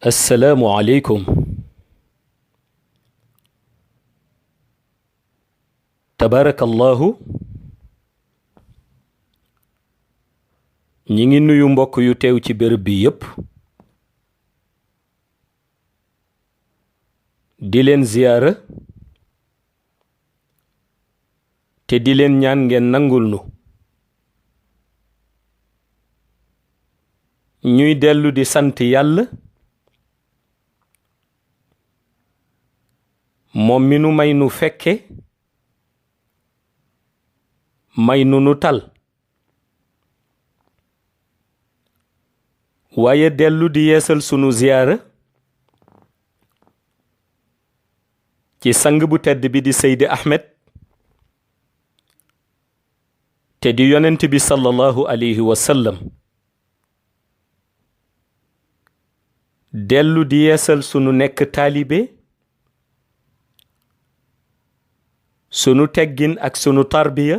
assalaamu aleykum tabarakallahu ñi ngi nuyu mbokk yu teew ci béréb bi yépp di leen ziyaara te di leen ñaan ngeen nangul nu ñuy dellu di sant yàlla moom mi nu may nu fekke may nu tal waaye dellu di yeesal sunu ziyaara ci sang bu tedd bi di Seydi Ahmed te di yonent bi sallallahu alayhi wa sallam dellu di yeesal sunu nekk taalibe sunu teggin ak sunu tarbiya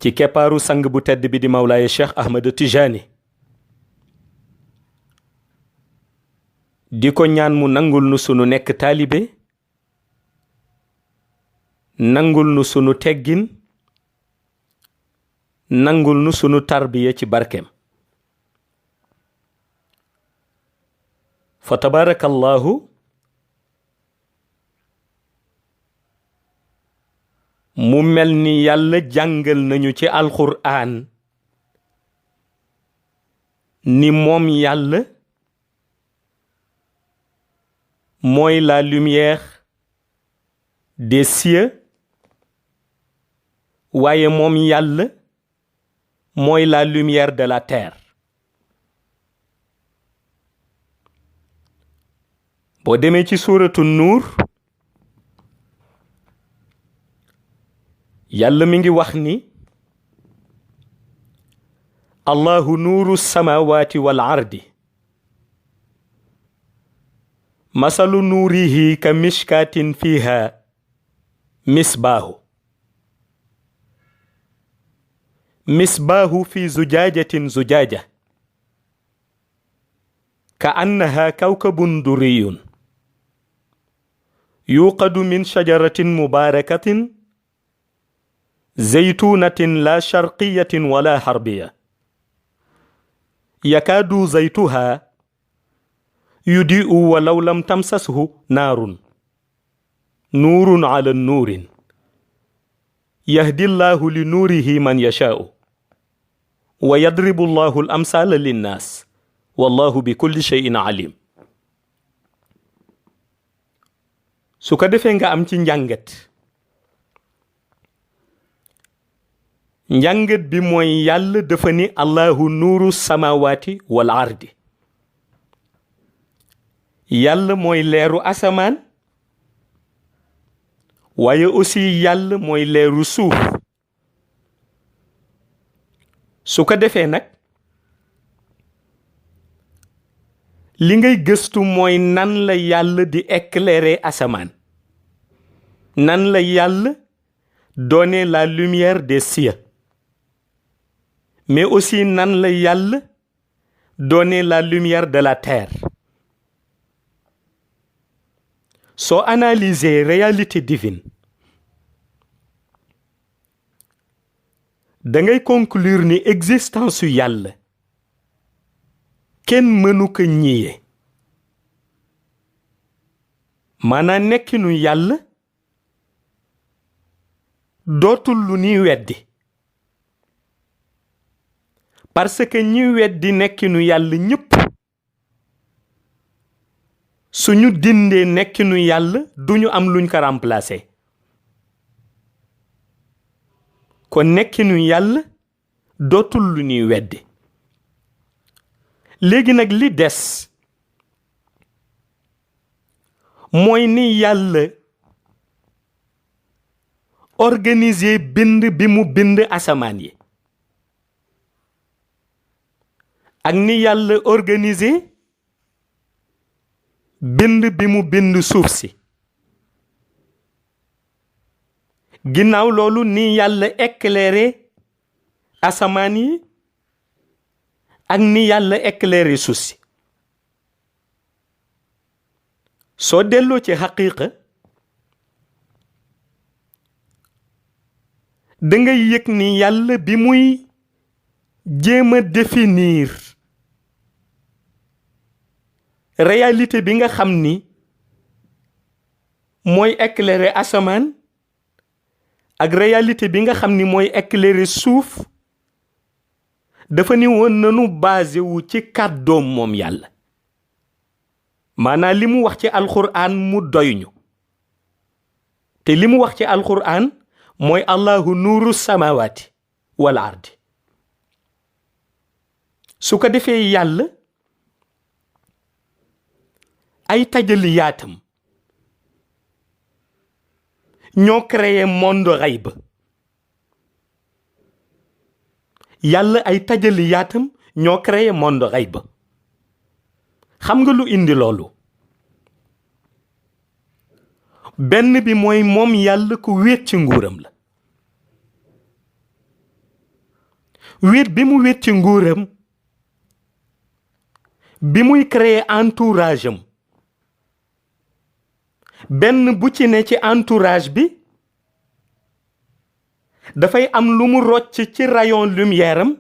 ci keppaaru sang bu tedd bi di Mawlaaye Cheikh Ahmed Tijani di ko ñaan mu nangul nu sunu nekk taalibe nangul nu sunu teggin nangul nu sunu tarbiya ci barkeem fa tabarakallahu mu mel ni yàlla jàngal nañu ci alxuraan ni moom yàlla mooy la lumière des cieux waaye moom yàlla mooy la lumière de la terre boo demee ci suuratu nuur yàlla mi ngi wax ni allahu nuuru samawati wal ardi masalu nuurihi ka mishkatin fiha misbaahu fi zujaajatin zujaaja ka annaha kawkabun durriyun yuqadu min shajaratin mubarakatin zaytunatin la sharqiyatin wala harbiya yakaadu zaytuha yudi'u walaw lam tamsashu naarun nuurun ala nuurin yahdi llahu li nuurihi man yashaa'u wa yadribu llahu al amsaala linnaas wallahu bi kulli shay'in alim su ko defee nga am ci njàngat bi mooy yàlla dafa ni allahu nuuru samawati wal ardi yàlla mooy leeru asamaan waaye aussi yàlla mooy leeru suuf su ko defee nag li ngay gëstu mooy nan la yàlla di éclairer asamaan nan la yàlla donner la lumière des cieux mais aussi nan la yàlla donner la lumière de la terre soo analyser réalité divine da ngay conclure ni existence yu yàlla kenn mënu ko ñiye maanaam nekkinu yàlla dootul lu ni weddi parce que ñi weddi nekkinu yàlla ñépp suñu dindee nekkinu yàlla duñu am luñ ko remplacer kon nekkinu yàlla dootul lu ñuy weddi léegi nag li des mooy ni yàlla organiser bind bi mu bind asamaan yi ak ni yàlla organiser bind bi mu bind suuf si ginnaaw loolu ni yàlla éclairer asamaan yi ak ni yàlla éclairer suuf si soo delloo ci xaqiiqa da ngay yëg ni yàlla bi muy jéem a définir réalité bi nga xam ni mooy éclairer asamaan ak réalité bi nga xam ni mooy éclairer suuf dafa ni woon nanu basé wu ci kàddoom moom yàlla maanaam li mu wax ci alxuraan mu doy ñu te li mu wax ci alxuraan mooy allahu nuuru samawati wal ardi su ko defee yàlla ay tajaliyaatam ñoo créé monde xayb yàlla ay tajaliyaatam ñoo créé monde xayb xam nga lu indi loolu benn bi mooy moom yàlla ku wéet ci nguuram la wéet bi mu wéet ci nguuram bi muy créer entourage am benn bu ci ne ci entourage bi dafay am lu mu rocc ci rayon lumière am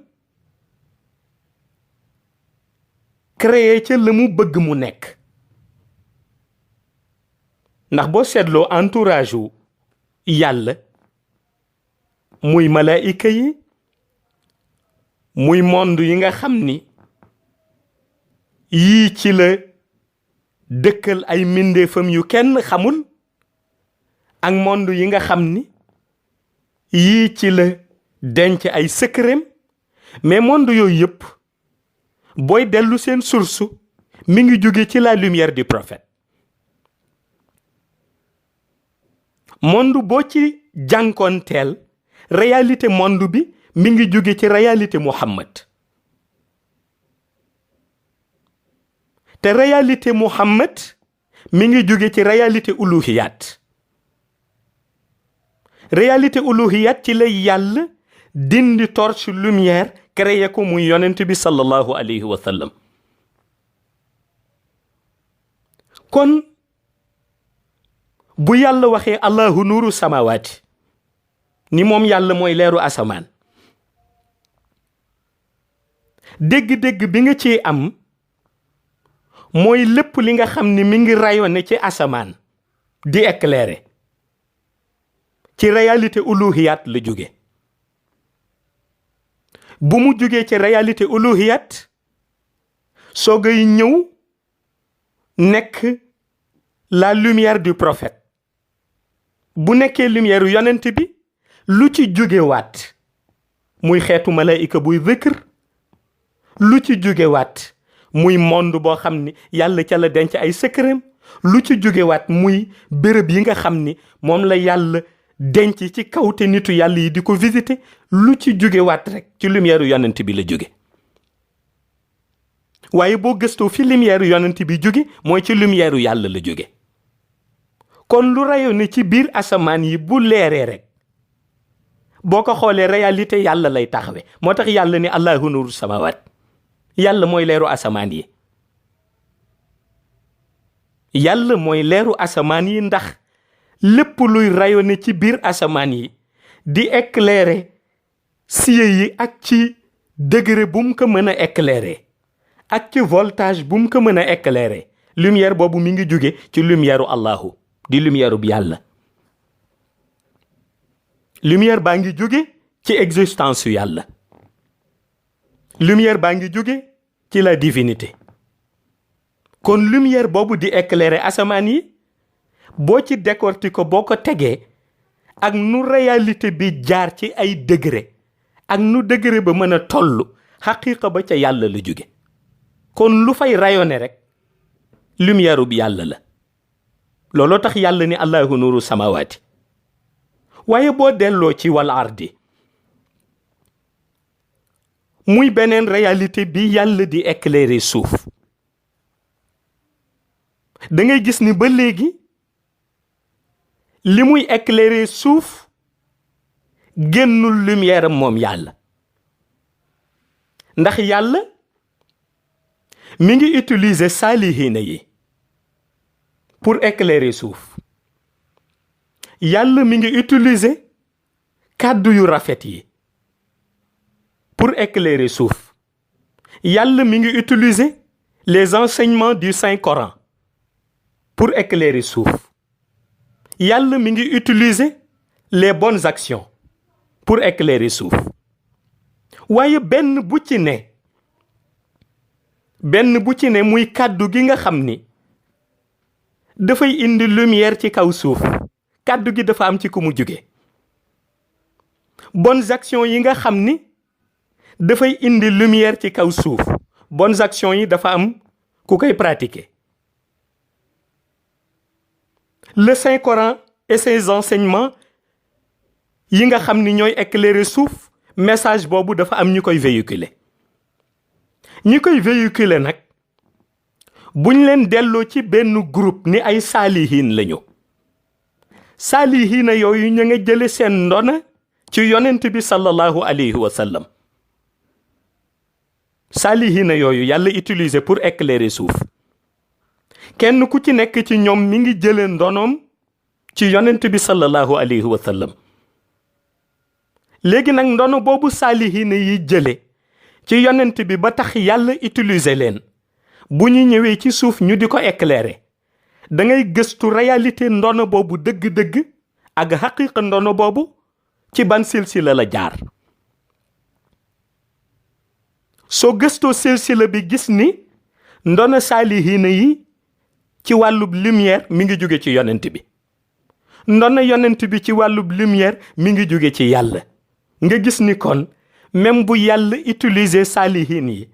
créer ca la mu bëgg mu nekk ndax boo seetloo entourage wu yàlla muy malaayika yi muy monde yi nga xam ni yii ci la dëkkal ay mbindeefam yu kenn xamul ak monde yi nga xam ni yii ci la denc ay secret mais monde yooyu yëpp booy dellu seen source mi ngi jóge ci la lumière du prophète monde boo ci jànkoonteel réalité monde bi mi ngi jóge ci réalité Muhammad te réalité Muhammad mi ngi jóge ci réalité uluhiyat ci la yàlla dindi torche lumière créé ko muy yonent bi sallallahu alayhi wa sallam kon bu yàlla waxee allahu nuuru samawaati ni moom yàlla mooy leeru asamaan dégg-dégg bi nga ci am mooy lépp li nga xam ni mi ngi rayonné ci asamaan di éclairer ci réalité uluhiyat la jóge bu mu jógee ci réalité uluhiyat soogay ñëw nekk la lumière du prophète bu nekkee lumière yonent bi lu ci jógewaat muy xeetu malaayika buy zikr lu ci jógewaat muy monde boo xam ni yàlla ca la denc ay secret lu ci jógewaat muy béréb yi nga xam ni moom la yàlla denc ci kaw te nitu yàlla yi di ko visiter lu ci jógewaat rek ci lumière yonent bi la jóge waaye boo gëstoo fi lumière yonent bi jóge mooy ci lumière yàlla la jóge kon lu rayonné ci biir asamaan yi bu leeree rek boo ko xoolee réalité yàlla lay taxawe moo tax yàlla ni allahu nuuru samawaat yàlla mooy leeru asamaan yi yàlla mooy leeru asamaan yi ndax lépp luy rayonné ci biir asamaan yi di éclairer cieux yi ak ci degré bu mu ko mën a éclairer ak ci voltage bu mu ko mën a éclairer lumière boobu mi ngi jóge ci lumière Allahu di lumière bu yàlla lumière baa ngi jóge ci existence yu yàlla lumière baa ngi jóge ci la divinité kon lumière boobu di éclairer asamaan yi boo ci décortiquer ko boo ko tegee ak nu réalité bi jaar ci ay degré ak nu degré ba mën a toll xaqiiqa ba ca yàlla la jóge kon lu fay rayonné rek lumière bi yàlla la looloo tax yàlla ni allahu nuuru samawaati waaye boo delloo ci wal ardi muy beneen réalité bi yàlla di éclairer suuf da ngay gis ni ba léegi li muy éclairer suuf génnul lumière am moom yàlla ndax yàlla mi ngi utiliser saalihiina yi pour éclairer suuf. yàlla mi ngi utiliser kàddu yu rafet yi pour éclairer suuf. yàlla mi ngi utiliser les enseignements du Saint-Coran pour éclairer suuf. yàlla mi ngi utiliser les bonnes actions pour éclairer suuf. waaye benn bu ci ne muy kàddu gi nga xam ni dafay indi lumière ci kaw suuf, kàddu gi dafa am ci ku mu jóge. bonnes actions yi nga xam ni dafay indi lumière ci kaw suuf, bonnes actions yi dafa am ku koy pratiquer. Le Saint-Coran et ses enseignements yi nga xam ni ñooy éclairer suuf, message boobu dafa am ñu koy véhiculer. ñi koy véhiculer nag buñ leen delloo ci benn groupe ni ay saalihiin lañu. saalihiina yooyu ñu nga jële seen ndona ci yonent bi sallallahu alayhi wa sallam. saalihiina yooyu yàlla utiliser pour éclairer suuf. kenn ku ci nekk ci ñoom mi ngi jële ndonoom ci yonent bi sallallahu alayhi wa sallam. léegi nag ndono boobu saalihiina yi jële ci yonent bi ba tax yàlla utiliser leen, bu ñu ñëwee ci suuf ñu di ko éclairer, da ngay gëstu réalité ndono boobu dëgg-dëgg ak xaqiqa ndono boobu ci ban silsila la jaar. soo gëstoo silsila bi gis ni ndono saalihiina yi ci wàllub lumière mi ngi jóge ci yonent bi. ndono yonent bi ci wàllub lumière mi ngi jóge ci yàlla. nga gis ni kon même bu yàlla utiliser saalihiin yi,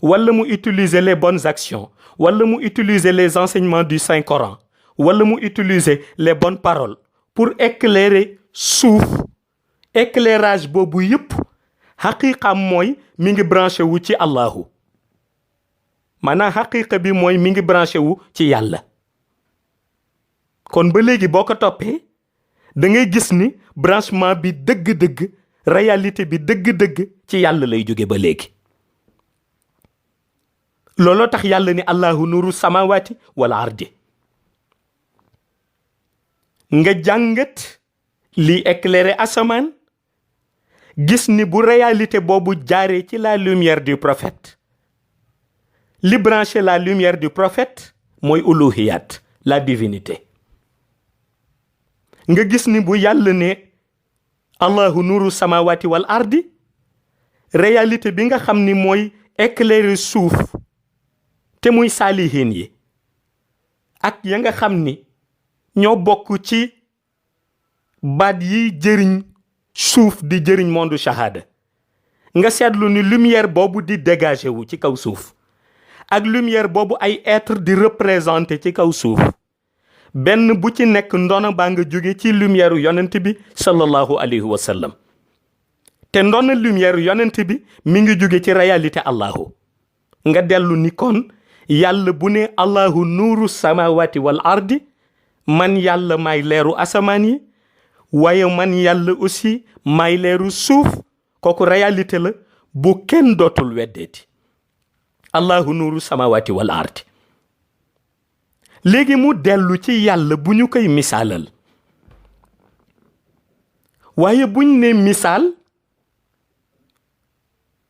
wala mu utiliser les bonnes actions, wala mu utiliser les enseignements du Saint-Coran, wala mu utiliser les bonnes paroles pour éclairer suuf, éclairage boobu yépp xaqiiqam mooy mi ngi branché wu ci Allahu. maanaam xaqiiqa bi mooy mi ngi branché wu ci yàlla. kon ba léegi boo ko toppee da ngay gis ni branchement bi dëgg-dëgg, réalité bi dëgg-dëgg ci yàlla lay jóge ba léegi. looloo tax yàlla ni Allahu nuuru samawati wal ardi. nga jàngat li éclairer asamaan, gis ni bu réalité boobu jaaree ci la lumière du prophète, li branché la lumière du prophète mooy uluhiyat, la divinité. nga gis ni bu yàlla ne Allahu nuuru samawati wal ardi, réalité bi nga xam ni mooy éclairer suuf te muy saalihiin yi ak ya nga xam ni ñoo bokk ci baat yi jëriñ suuf di jëriñ monde shahada. nga seetlu ni lumière boobu di dégager wu ci kaw suuf ak lumière boobu ay être di représenter ci kaw suuf, benn bu ci nekk ndono baa nga jóge ci lumière yonent bi sallallahu alayhi wa sallam. te ndono lumière yonent bi mi ngi jóge ci réalité Allahu. nga dellu ni kon yàlla bu ne Allahu nuuru samawati wal ardi, man yàlla may leeru asamaan yi, waaye man yàlla aussi may leeru suuf. kooku réalité la bu kenn dootul weddeeti. Allahu nuuru samawati wal ardi. léegi mu dellu ci yàlla bu ñu koy misaalal. waaye buñ ne misaal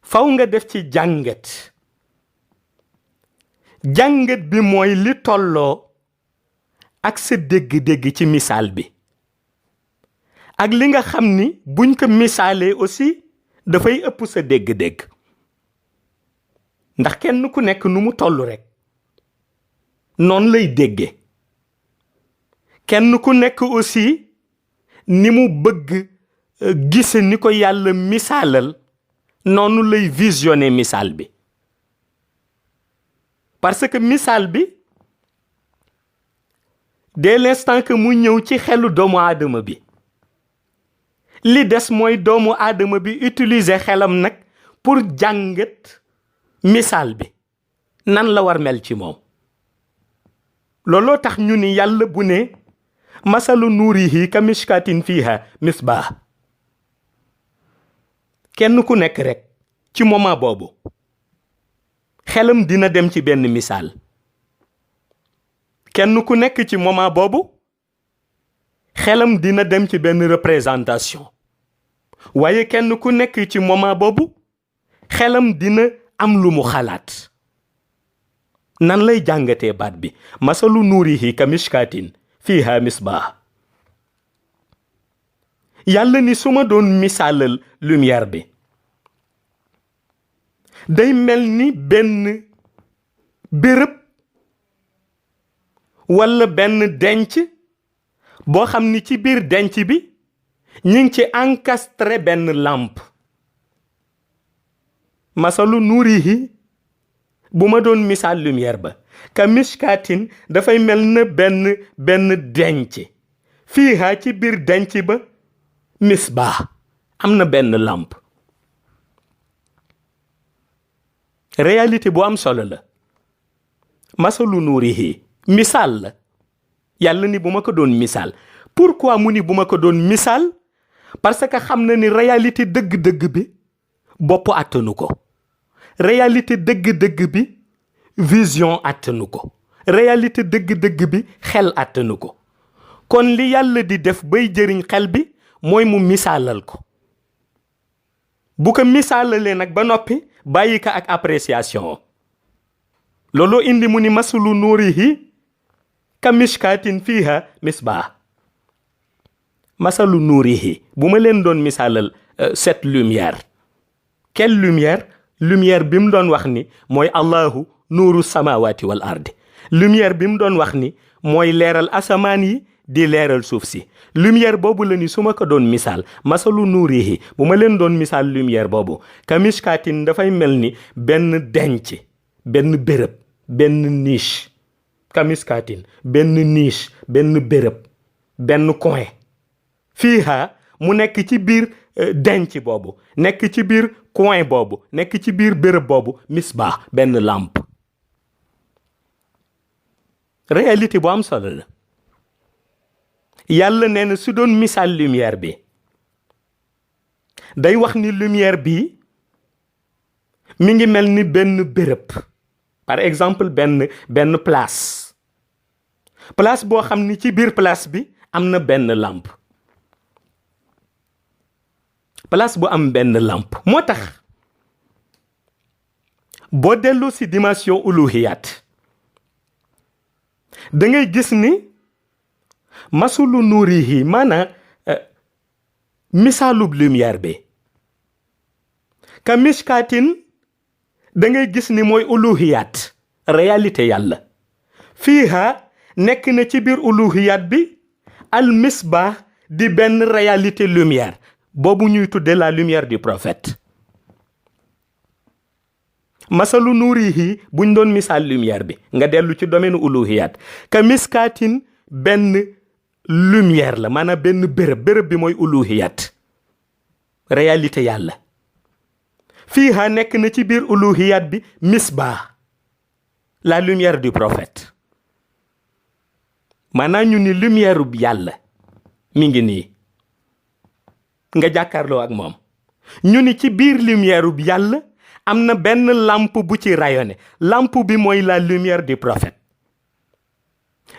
faw nga def ci jàngat. jàngat bi mooy li tolloo ak sa dégg-dégg ci misaal bi, ak li nga xam ni buñ ko misaalee aussi dafay ëpp sa dégg-dégg. ndax kenn ku nekk nu mu toll rek noonu lay déggee. kenn ku nekk aussi ni mu bëgg gise ni ko yàlla misaalal noonu lay visionner misaal bi. parce que misaal bi dès l'instant que mu ñëw ci xelu doomu aadama bi, li des mooy doomu aadama bi utiliser xelam nag pour jàngat misaal bi nan la war mel ci moom. looloo tax ñu ni yàlla bu ne masalu nuurihi ka mishkatin fiha misbah, kenn ku nekk rek ci moment boobu xelam dina dem ci benn misaal. kenn ku nekk ci moment boobu xelam dina dem ci benn représentation waaye kenn ku nekk ci moment boobu xelam dina am lu mu xalaat. nan lay jàngatee baat bi masalu nuurihi ka mishkaatin fiiha misbah. yàlla ni su ma doon misaalal lumière bi day mel ni benn béréb walla benn denc boo xam ni ci biir denc bi ñi ngi ci encastré benn lampe. masalu nuurihi bu ma doon misaal lumière ba ka mishkaatin dafay mel na benn denc fiiha ci biir denc ba misbah am na benn lampe. réalité bu am solo la. masalu nuurihi misaal la. yàlla ni bu ma ko doon misaal. pourquoi mu ni bu ma ko doon misaal parce que xam na ni réalité dëgg-dëgg bi bopp attanu ko. réalité dëgg-dëgg bi vision attanu ko. réalité dëgg-dëgg bi xel attanu ko. kon li yàlla di def bay jëriñ xel bi mooy mu misaalal ko. bu ko misaalalee nag ba noppi bàyyi ko ak appréciation. looloo indi mu ni masalu nuurihi ka mishkaatin fiiha misbah. masalu nuurihi bu ma leen doon misaalal cette lumière. quelle lumière? lumière bi mu doon wax ni mooy allahu nuuru samawati wal ardi. lumière bi mu doon wax ni mooy leeral asamaan yi di leeral suuf si. lumière boobu la ni su ma ko doon misaal masalu nuurihi bu ma leen doon misaal lumière boobu ka mishkaatin dafay mel ni benn denc benn béréb benn niche. ka mishkaatin benn niche benn béréb benn coin. fiiha mu nekk ci biir denc boobu nekk ci biir coin boobu nekk ci biir béréb boobu misbah benn lampe. réalité bu am solo la. yàlla nee na su doon misaal lumière bi day wax ni lumière bi mi ngi mel ni benn béréb. par exemple benn place boo xam ni ci biir place bi am na benn lampe. place bu am benn lampe moo tax boo delloo ci dimension uluhiyat da ngay gis ni masulu nuurihi maanaam misaalub lumière bi ka mishkaatin da ngay gis ni mooy uluhiyat réalité yàlla. fiiha nekk na ci biir uluhiyat bi al misbah di benn réalité lumière boobu ñuy tudde la lumière du prophète. masalu nuurihi buñ doon misaal lumière bi nga dellu ci domaine uluhiyat ka miskaatin benn lumière la maanaam benn béréb bi mooy uluhiyat réalité yàlla. fiiha nekk na ci biir uluhiyat bi misbah la lumière du prophète. maanaam ñu ni lumière bu yàlla mi ngi nii nga jàkkaarloo ak moom. ñu ni ci biir lumière bu yàlla am na benn lampe bu ci rayonné. lampe bi mooy la lumière du prophète.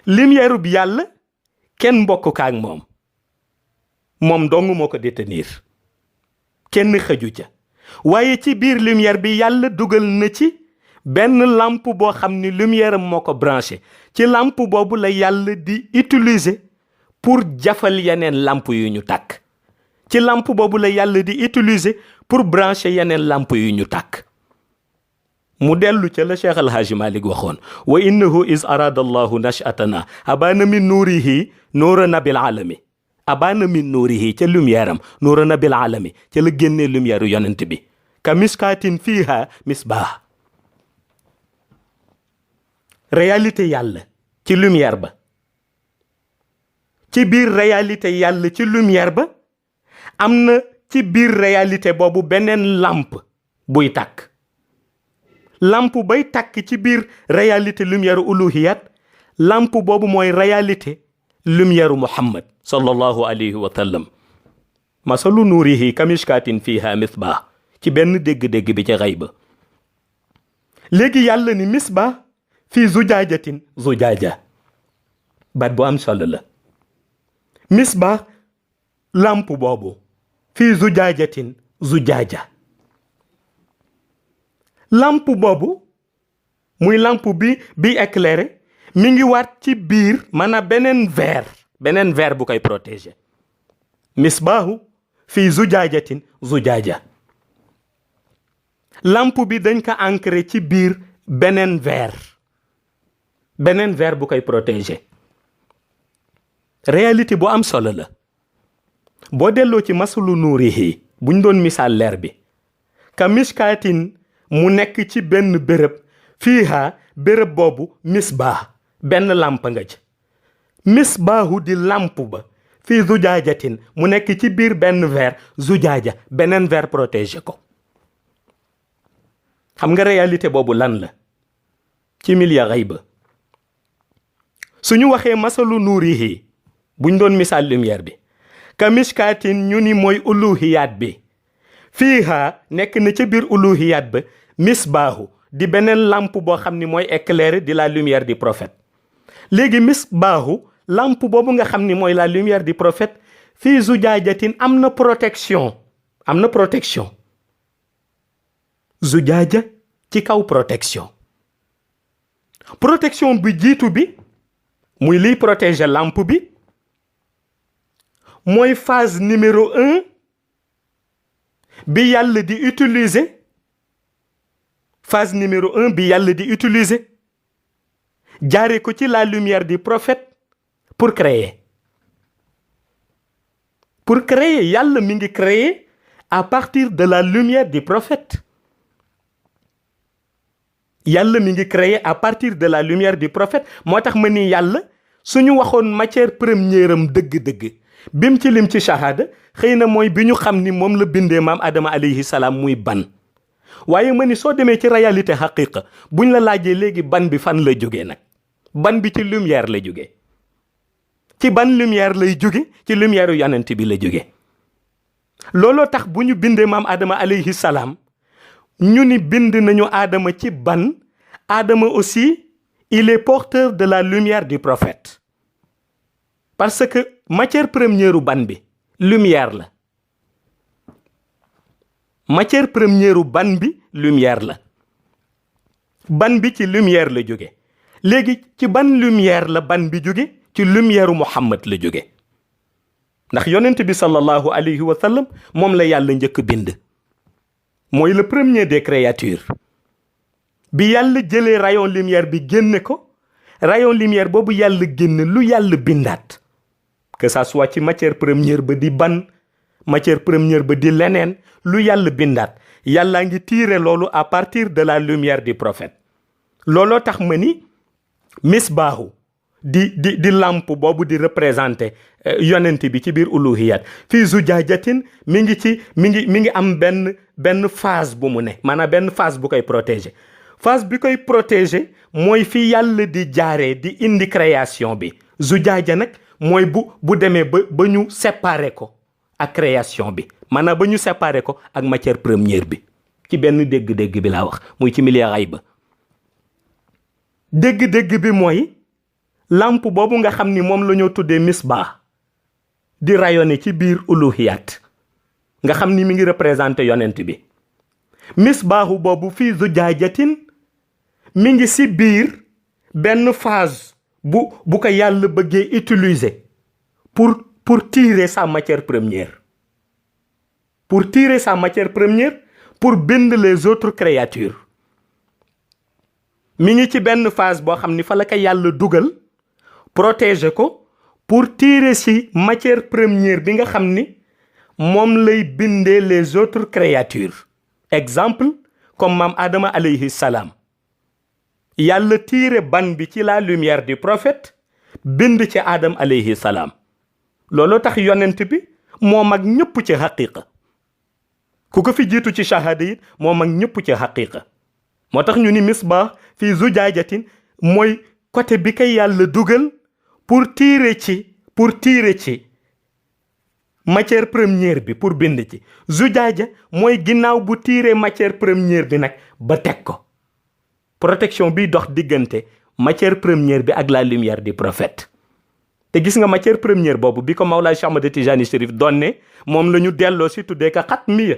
lumière bu yàlla kenn mbokk ka ak moom dong moo ko détenir kenn xëju ca. waaye ci biir lumière bi yàlla dugal na ci benn lampe boo xam ni lumière am moo ko branché. ci lampe boobu la yàlla di utiliser pour jafal yeneen lampe yu ñu tàkk. ci lampe boobu la yàlla di utiliser pour brancher yeneen lampe yu ñu tàkk. mu dellu ca la Cheikh Alhaji Malick waxoon wa innahu is arada allahu nashatana abana min nuurihi nuura nabil alami. abana min nuurihi ca lumière am nuura nabil alami ca la génnee lumière yonent bi. ka miskaatin fiiha misbah. réalité yàlla ci lumière ba. ci biir réalité yàlla ci lumière ba am na ci biir réalité boobu beneen lampe buy tàkk. lampe bay tàkk ci biir réalité lumière uluhiyat lampe boobu mooy réalité lumière Muhammad sallallahu alayhi wa sallam. masalu nuurihi kamishkaatin fiiha misbah ci benn dégg-dégg bi ci xayba. léegi yàlla ni misbah fii zujaajatin zujaaja baat bu am solo la. misbah lamp boobu fii zujaajatin zujaaja lamp boobu muy lamp bi éclairé mi ngi waat ci biir maanaam beneen verre bu koy protéger. misbahu fii zujaajatin zujaaja lamp bi dañ ko ancré ci biir beneen verre bu koy protéger. réalité bu am solo la. boo delloo ci masalu nuurihi buñ doon misaal leer bi ka mishkaatin mu nekk ci benn béréb fiiha béréb boobu misbah benn lamp nga ci. misbahu di lamp ba fii zujaajatin mu nekk ci biir benn verre zujaaja beneen verre protégé ko. xam nga réalité boobu lan la ci milieu xayba. suñu waxee masalu nuurihi buñ doon misaal lumière bi ka mishkaatin ñu ni mooy uluhiyaat bi fiiha nekk na ca biir uluhiyaat ba misbaahu di beneen lampe boo xam ni mooy éclairer di la lumière du prophète. léegi misbaahu lampe boobu nga xam ni mooy la lumière du prophète fii zujaajatin am na protection zujaaja ci kaw protection bi jiitu bi muy liy protéger lampe bi mooy phase numéro 1 bi yàlla di utiliser jaare ko ci la lumière du prophète pour créer yàlla mi ngi créer à partir de la lumière du prophète. moo tax ma ni yàlla suñu waxoon matière première am dëgg-dëgg bim ci lim ci shahada xëy na mooy bi ñu xam ni moom la bindee maam Adama alayhi salaam muy ban. waaye ma ni soo demee ci réalité xaqiqa buñ la laajee léegi ban bi fan la jógee nag ban bi ci lumière la jógee ci ban lumière lay jóge ci lumière yu yonent bi la jóge. looloo tax bu ñu bindee maam Adama alayhi salaam ñu ni bind nañu Adama ci ban. Adama aussi il est porteur de la lumière du prophète parce que matière première u ban bi lumière la. ban bi ci lumière la jóge. léegi ci ban lumière la ban bi jóge ci lumière u Muhammad la jóge ndax yonent bi sallallahu alayhi wa sallam moom la yàlla njëkk bind mooy le premier des créatures. bi yàlla jëlee rayon lumière bi génne ko rayon lumière boobu yàlla génne lu yàlla bindaat que ça soit ci matière première ba di ban matière première ba di leneen lu yàlla bindaat yàllaa ngi tiire loolu à partir de la lumière du prophète. looloo tax ma ni misbaahu di lampe boobu di représenter yonent bi ci biir uluhiyat fii zujaajatin mi ngi am benn phase bu mu ne maanaam benn phase bu koy protéger. phase bi koy protéger mooy fi yàlla di jaaree di indi création bi. zujaaja nag mooy bu demee ba ñu séparer ko ak création bi maanaam ba ñu séparer ko ak matière première bi ci benn dégg-dégg bi laa wax muy ci milieu xayba. dégg-dégg bi mooy lampe boobu nga xam ni moom la ñoo tuddee misbah di rayonner ci biir uluhiyat nga xam ni mi ngi représenter yonent bi. misbahu boobu fii zujaajatin mi ngi si biir benn phase bu ko yàlla bëggee utiliser pour tirer sa matière première. pour bind les autres créatures. mi ngi ci benn phase boo xam ni fa la ko yàlla dugal protéger ko pour tirer ci matière première bi nga xam ni moom lay bindee les autres créatures. exemple comme maam Adama alayhi salaam yàlla tiire ban bi ci la lumière du prophète bind ci Adam alayhi salaam. looloo tax yonent bi moo mag ñëpp ci xaqiqa ku ko fi jiitu ci shahada yi moo mag ñëpp ci xaqiqa. moo tax ñu ni misbah fii zujaajatin mooy côté bi kay yàlla dugal pour tirer ci matière première bi pour bind ci. zujaaja mooy ginnaaw bu tirer matière première bi nag ba teg ko protection bi dox diggante matière première bi ak la lumière du prophète. te gis nga matière première boobu bi ko Mawlaay Cheikh Ahmad Tijani Chérif donne moom la ñu delloo si tuddee ka xatmiya.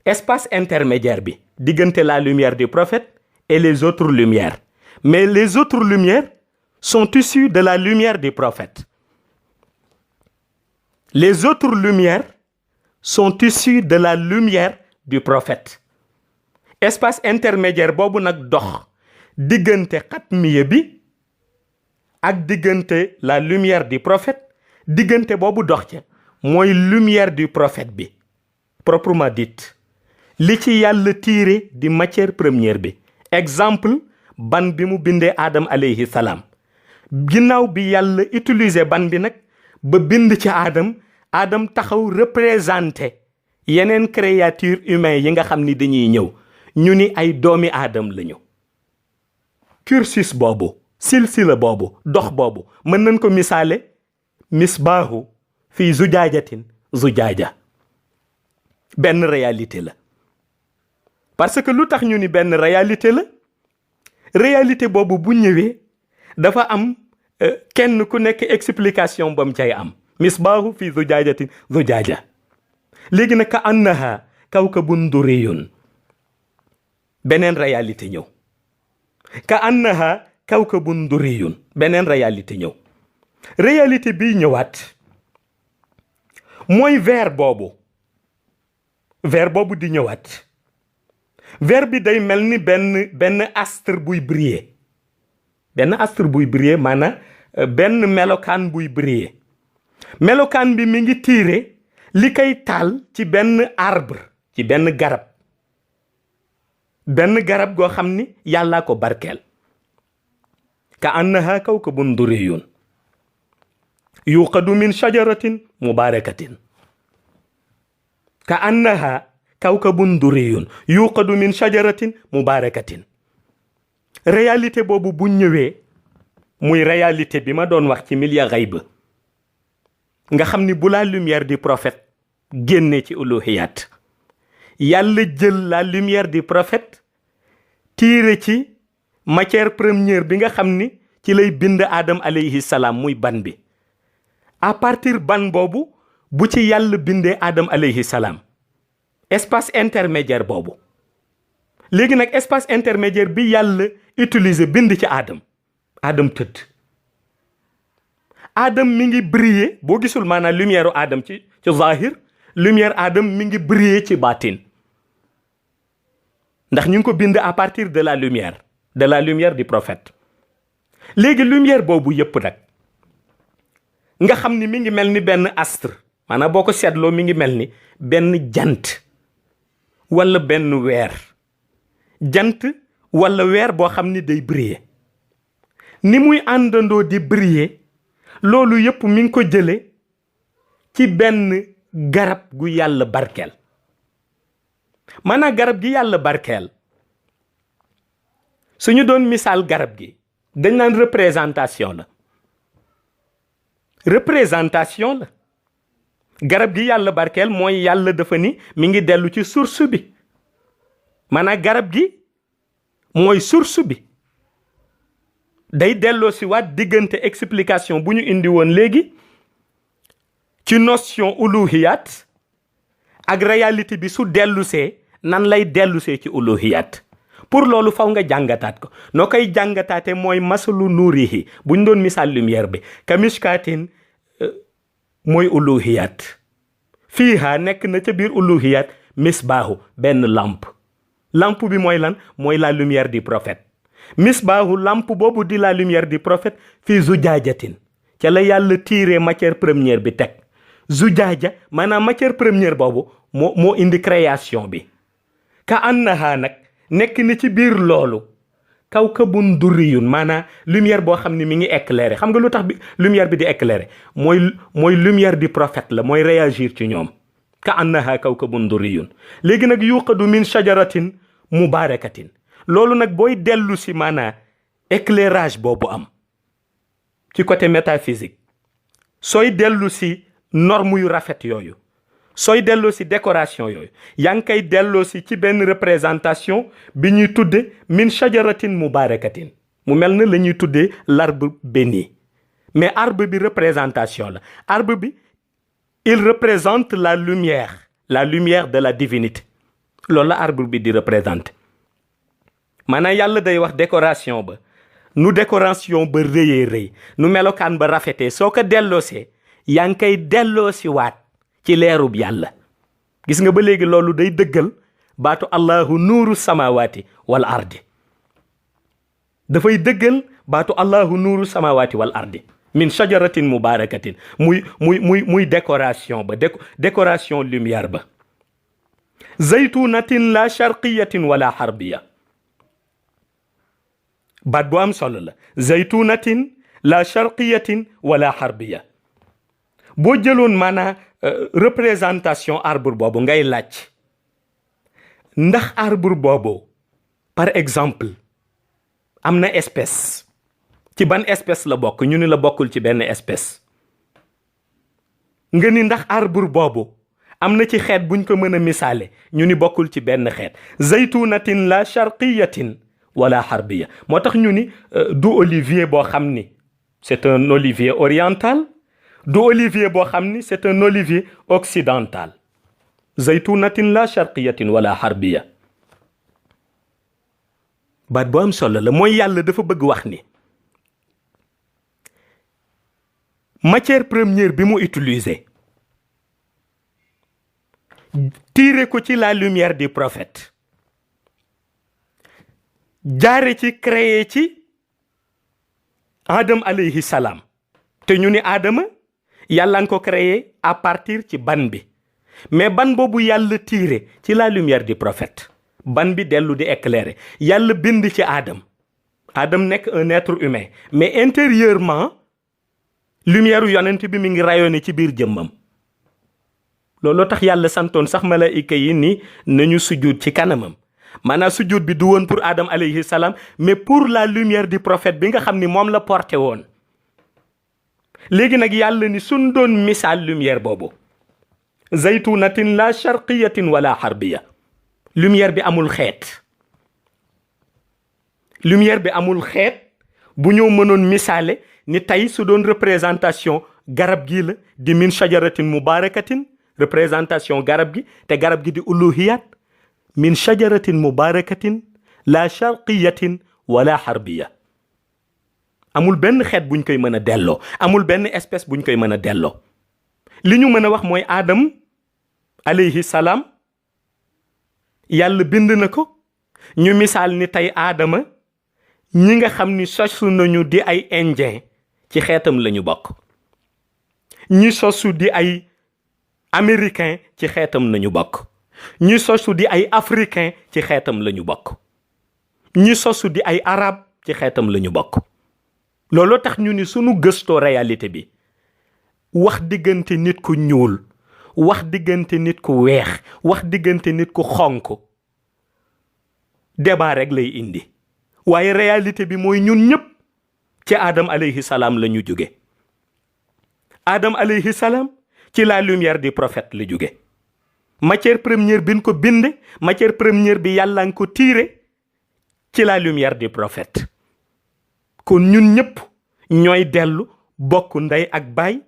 Espace intermédiaire bi diggante la lumière du prophète et les autres lumières. Mais les autres lumières sont issues de la lumière du prophète. Les autres lumières sont issues de la lumière du prophète. Espace intermédiaire boobu nag dox diggante xatmiya bi ak diggante la lumière du prophète, diggante boobu dox ca mooy lumière du prophète bi proprement dite. li ci yàlla tiré di matière première bi. Exemple ban bi mu bindee Adam alayhi salaam. ginnaaw bi yàlla utiliser ban bi nag ba bind ci Adam taxaw représenté yeneen créature humain yi nga xam ni dañuy ñëw ñu ni ay doomi Adam lañu. cursus boobu silsila boobu dox boobu mën nañ ko misaale misbaahu fii zujaajatin zujaaja. benn réalité la. parce que lu tax ñu ni benn réalité la réalité boobu bu ñëwee dafa am kenn ku nekk explication ba mu cay am. misbaahu fii zujaajatin zujaaja. léegi nag ka annaha kawkabun duriyun beneen réalité ñëw. ka annaha kawkabun duriyun beneen réalité ñëw. réalité bii ñëwaat mooy vers boobu di ñëwaat. vers bi day mel ni benn astre buy briller. benn astre buy briller maanaam benn melokaan buy briller. melokaan bi mi ngi tiire li koy taal ci benn arbre ci benn garab. benn garab goo xam ni yàllaa ko barkeel. ka annaha kawkabun duriyun yuqadu min shajaratin mubarakatin. ka annaha kawkabun duriyun yuqadu min shajaratin mubarakatin. réalité boobu bu ñëwee muy réalité bi ma doon wax ci milieu xayb nga xam ni bu la lumière du prophète génnee ci uluhiyat yàlla jël la lumière du prophète tiire ci matière première bi nga xam ni ci lay bind Adam alayhi salaam muy ban bi. à partir ban boobu bu ci yàlla bindee Adam alayhi salaam espace intermédiaire boobu. léegi nag espace intermédiaire bi yàlla utiliser bind ci Adam tëdd. Adam mi ngi briller boo gisul maanaam lumière Adam ci zahir lumière Adam mi ngi briller ci baatin. ndax ñu ngi ko bind à partir de la lumière du prophète. léegi lumière boobu yëpp nag nga xam ni mi ngi mel ni benn astre maanaam boo ko seetloo mi ngi mel ni benn jant wala benn weer. jant wala weer boo xam ni day briller. ni muy àndandoo di briller loolu yëpp mi ngi ko jële ci benn garab gu yàlla barkeel. maanaam garab gi yàlla barkeel suñu doon misaal garab gi dañ naan représentation la. représentation la. garab gi yàlla barkeel mooy yàlla dafa ni mi ngi dellu ci source bi. maanaam garab gi mooy source bi. day delloo si waat diggante explication bu ñu indi woon léegi ci notion uluhiyat ak réalité bi su dellusee nan lay dellusee ci uluhiyat. pour loolu faw nga jàngataat ko noo koy jàngataate mooy masalu nuurihi bu ñu doon misaal lumière bi ka mishkaatin mooy uluhiyat. fiiha nekk na ca biir uluhiyat misbaahu benn lampe. lampe bi mooy lan mooy la lumière du prophète. misbaahu lampe boobu di la lumière du prophète fii zujaajatin ca la yàlla tiiree matière première bi teg. zujaaja maanaam matière première boobu moo indi création bi. ka annaha nag nekk ni ci biir loolu kawkabun duriyun maanaam lumière boo xam ne mi ngi éclairer. xam nga lu tax bi lumière bi di éclairer mooy lumière du prophète la mooy réagir ci ñoom. ka annaha kawkabun duriyun. léegi nag yuqadu min shajaratin mubarakatin. loolu nag booy dellu si maanaam éclairage boobu am ci côté métaphysique sooy dellu si norme yu rafet yooyu sooy delloo si décoration yooyu yaa ngi koy delloo si ci benn représentation bi ñuy tudde min shajaratin mubarakatin mu mel na la ñuy tuddee l'arbre béni mais arbre bi représentation la arbre bi il représente la lumière de la divinité loolu la arbre bi di représenter maanaam yàlla day wax décoration ba nu décoration ba rëyee rëy nu melokaan ba rafetee soo ko delloosee yaa ngi koy delloosi waat ci leerub yàlla gis nga ba léegi loolu day dëggal baatu allahu nuuru samawati wal ardi dafay dëggal baatu allahu nuuru samawati wal ardi min shajaratin mubarakatin muy décoration ba décoration lumière ba zaytunatin la sharqiyatin wala harbiya baat bu am solo la zaytunatin la sharqiyatin wala harbiya boo jëloon maanaa représentation arbre boobu ngay laaj ndax arbre boobu par exemple am na espèce ci ban espèce la bokk ñu ni la bokkul ci benn espèce nga ni ndax arbre boobu am na ci xeet buñ ko mën a misaale ñu ni bokkul ci benn xeet zaytunatin la sharqiyatin wala harbiya moo tax ñu ni du olivier boo xam ni c'est un olivier oriental du olivier boo xam ni c'est un olivier occidental zaytunatin la sharqiyatin wala harbiya baat bu am solo la mooy yàlla dafa bëgg wax ni matière première bi mu utiliser tiré ko ci la lumière du prophète jaare ci créé ci Adam alayhi salaam te ñu ni Adama yàlla nga ko créé à partir ci ban bi mais ban boobu yàlla tiré ci la lumière du prophète ban bi dellu di éclairer yàlla bind ci Adam nekk un être humain mais intérieurement lumière yonent bi mi ngi rayonné ci biir jëmmam looloo tax yàlla santoon sax malaayika yi ni nañu sujjuut ci kanamam maanaam sujjuut bi du woon pour Adam alayhi salaam mais pour la lumière du prophète bi nga xam ni moom la porté woon léegi nag yàlla ni suñ doon misaal lumière boobu zaytunatin la sharqiyatin wala harbiya lumière bi amul xeet bu ñëw mënoon misaale ni tey su doon représentation garab gi la di min shajaratin mubarakatin représentation garab gi te garab gi di uluhiyat min shajaratin mubarakatin la sharqiyatin wala harbiya amul benn xeet buñ koy mën a delloo amul benn espèce buñ koy mën a delloo li ñu mën a wax mooy Adam alayhi salaam yàlla bind na ko ñu misaal ni tey Adama ñi nga xam ni sosu nañu di ay indien ci xeetam lañu bokk ñi sosu di ay américain ci xeetam lañu bokk ñi sosu di ay africain ci xeetam lañu bokk ñi sosu di ay arabe ci xeetam lañu bokk looloo tax ñu ni sunu gëstoo réalité bi wax diggante nit ku ñuul wax diggante nit ku weex wax diggante nit ku xonk débat rek lay indi waaye réalité bi mooy ñun ñëpp ci Adam alayhi salaam la ñu jóge Adam alayhi salaam ci la lumière du prophète la jóge matière première bi ñu ko binde matière première bi yàlla nga ko tiré ci la lumière du prophète kon ñun ñëpp ñooy dellu bokk ndey ak baay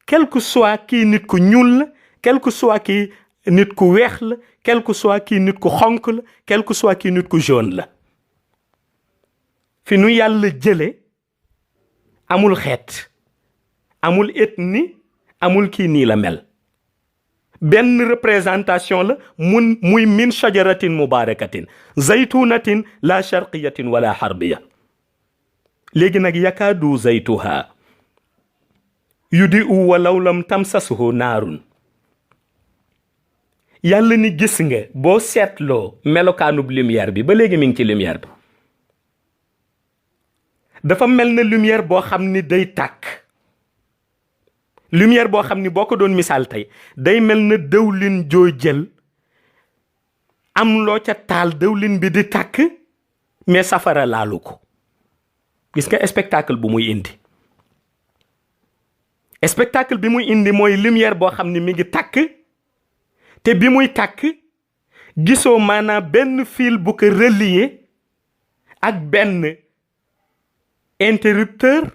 quel que soit kii nit ku ñuul la quel que soit kii nit ku weex la quel que soit kii nit ku xonk la quel que soit kii nit ku jaune la fi nu yàlla jële amul xeet amul ethnie amul kii nii la mel benn représentation la muy min shajaratin mubarakatin zaytunatin la sharqiyatin wala harbiya léegi nag yakaadu zaytuha yudi'u walaw lam tamsasuhu naarun yàlla ni gis nga boo seetloo melokaanub lumière bi ba léegi mi ngi ci lumière bi dafa mel na lumière boo xam ni day tàkk lumière boo xam ni boo ko doon misaal tey day mel na dëwlin joo jël am loo ca taal dëwlin bi di tàkk mais safara laalu ko gis nga spectacle bu muy indi spectacle bi muy indi mooy lumière boo xam ni mi ngi tàkk te bi muy tàkk gisoo maanaam benn fil bu ko relier ak benn interrupteur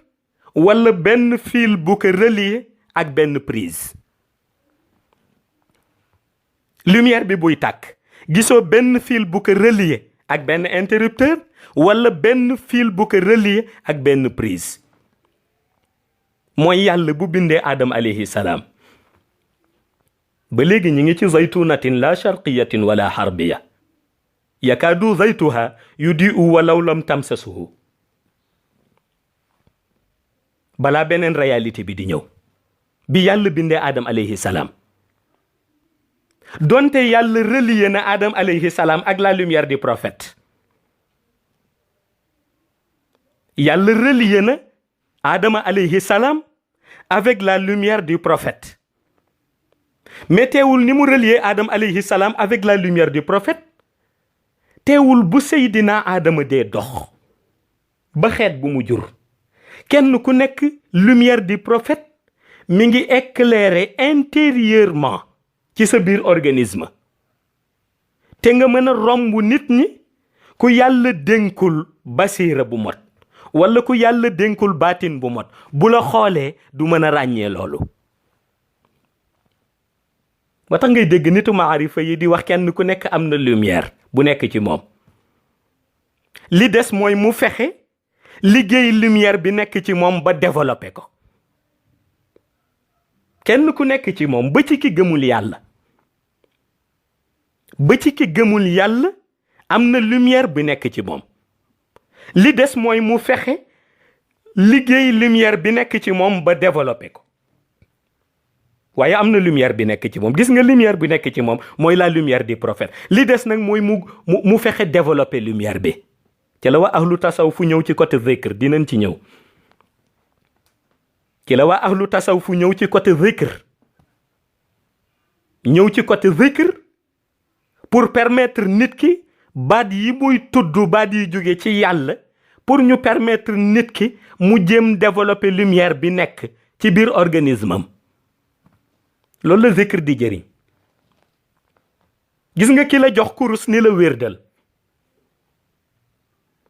wala benn fil bu ko relier ak benn prise. lumière bi buy tàkk gisoo benn fil bu ko relier ak benn interrupteur wala benn fil bu ko relier ak benn prise. mooy yàlla bu bindee Adam alayhi salaam ba léegi ñi ngi ci zaytunatin la sharqiyatin wala harbiya yakaadu zaytuha yudi'u walaw lam tamsasuhu. balaa beneen réalité bi di ñëw bi yàlla bindee Adam alayhi salaam donte yàlla relié na Adam alayhi salaam ak la lumière du prophète. yàlla relié na Adama alayhi salaam avec la lumière du prophète. mais teewul ni mu relié Adam alayhi salaam avec la lumière du prophète teewul bu Seydina Adama dee dox ba xeet bu mu jur kenn ku nekk lumière du prophète mi ngi éclairer intérieurement ci sa biir organisme te nga mën a romb nit ñi ku yàlla dénkul basiira bu mot wala ku yàlla dénkul baatin bu mot bu la xoolee du mën a ràññee loolu. ba tax ngay dégg nitu maarifa yi di wax kenn ku nekk am na lumière bu nekk ci moom. li des mooy mu fexe liggéey lumière bi nekk ci moom ba développé ko. kenn ku nekk ci moom ba ci ki gëmul yàlla. ba ci ki gëmul yàlla am na lumière bi nekk ci moom. li des mooy mu fexe liggéey lumière bi nekk ci moom ba développé ko. waaye am na lumière bi nekk ci moom gis nga lumière bi nekk ci moom mooy la lumière du prophète li des nag mooy mu fexe développer lumière bi ci la waa ahlu tasawuf fu ñëw ci côté zikr dinañ ci ñëw. ci la waa ahlu tasawuf fu ñëw ci côté zikr ñëw ci côté zikr pour permettre nit ki baat yi muy tudd baat yi jóge ci yàlla pour ñu permettre nit ki mu jéem développer lumière bi nekk ci biir organisme am. loolu la zikr di jëriñ. gis nga ki la jox kurus ni la wérdal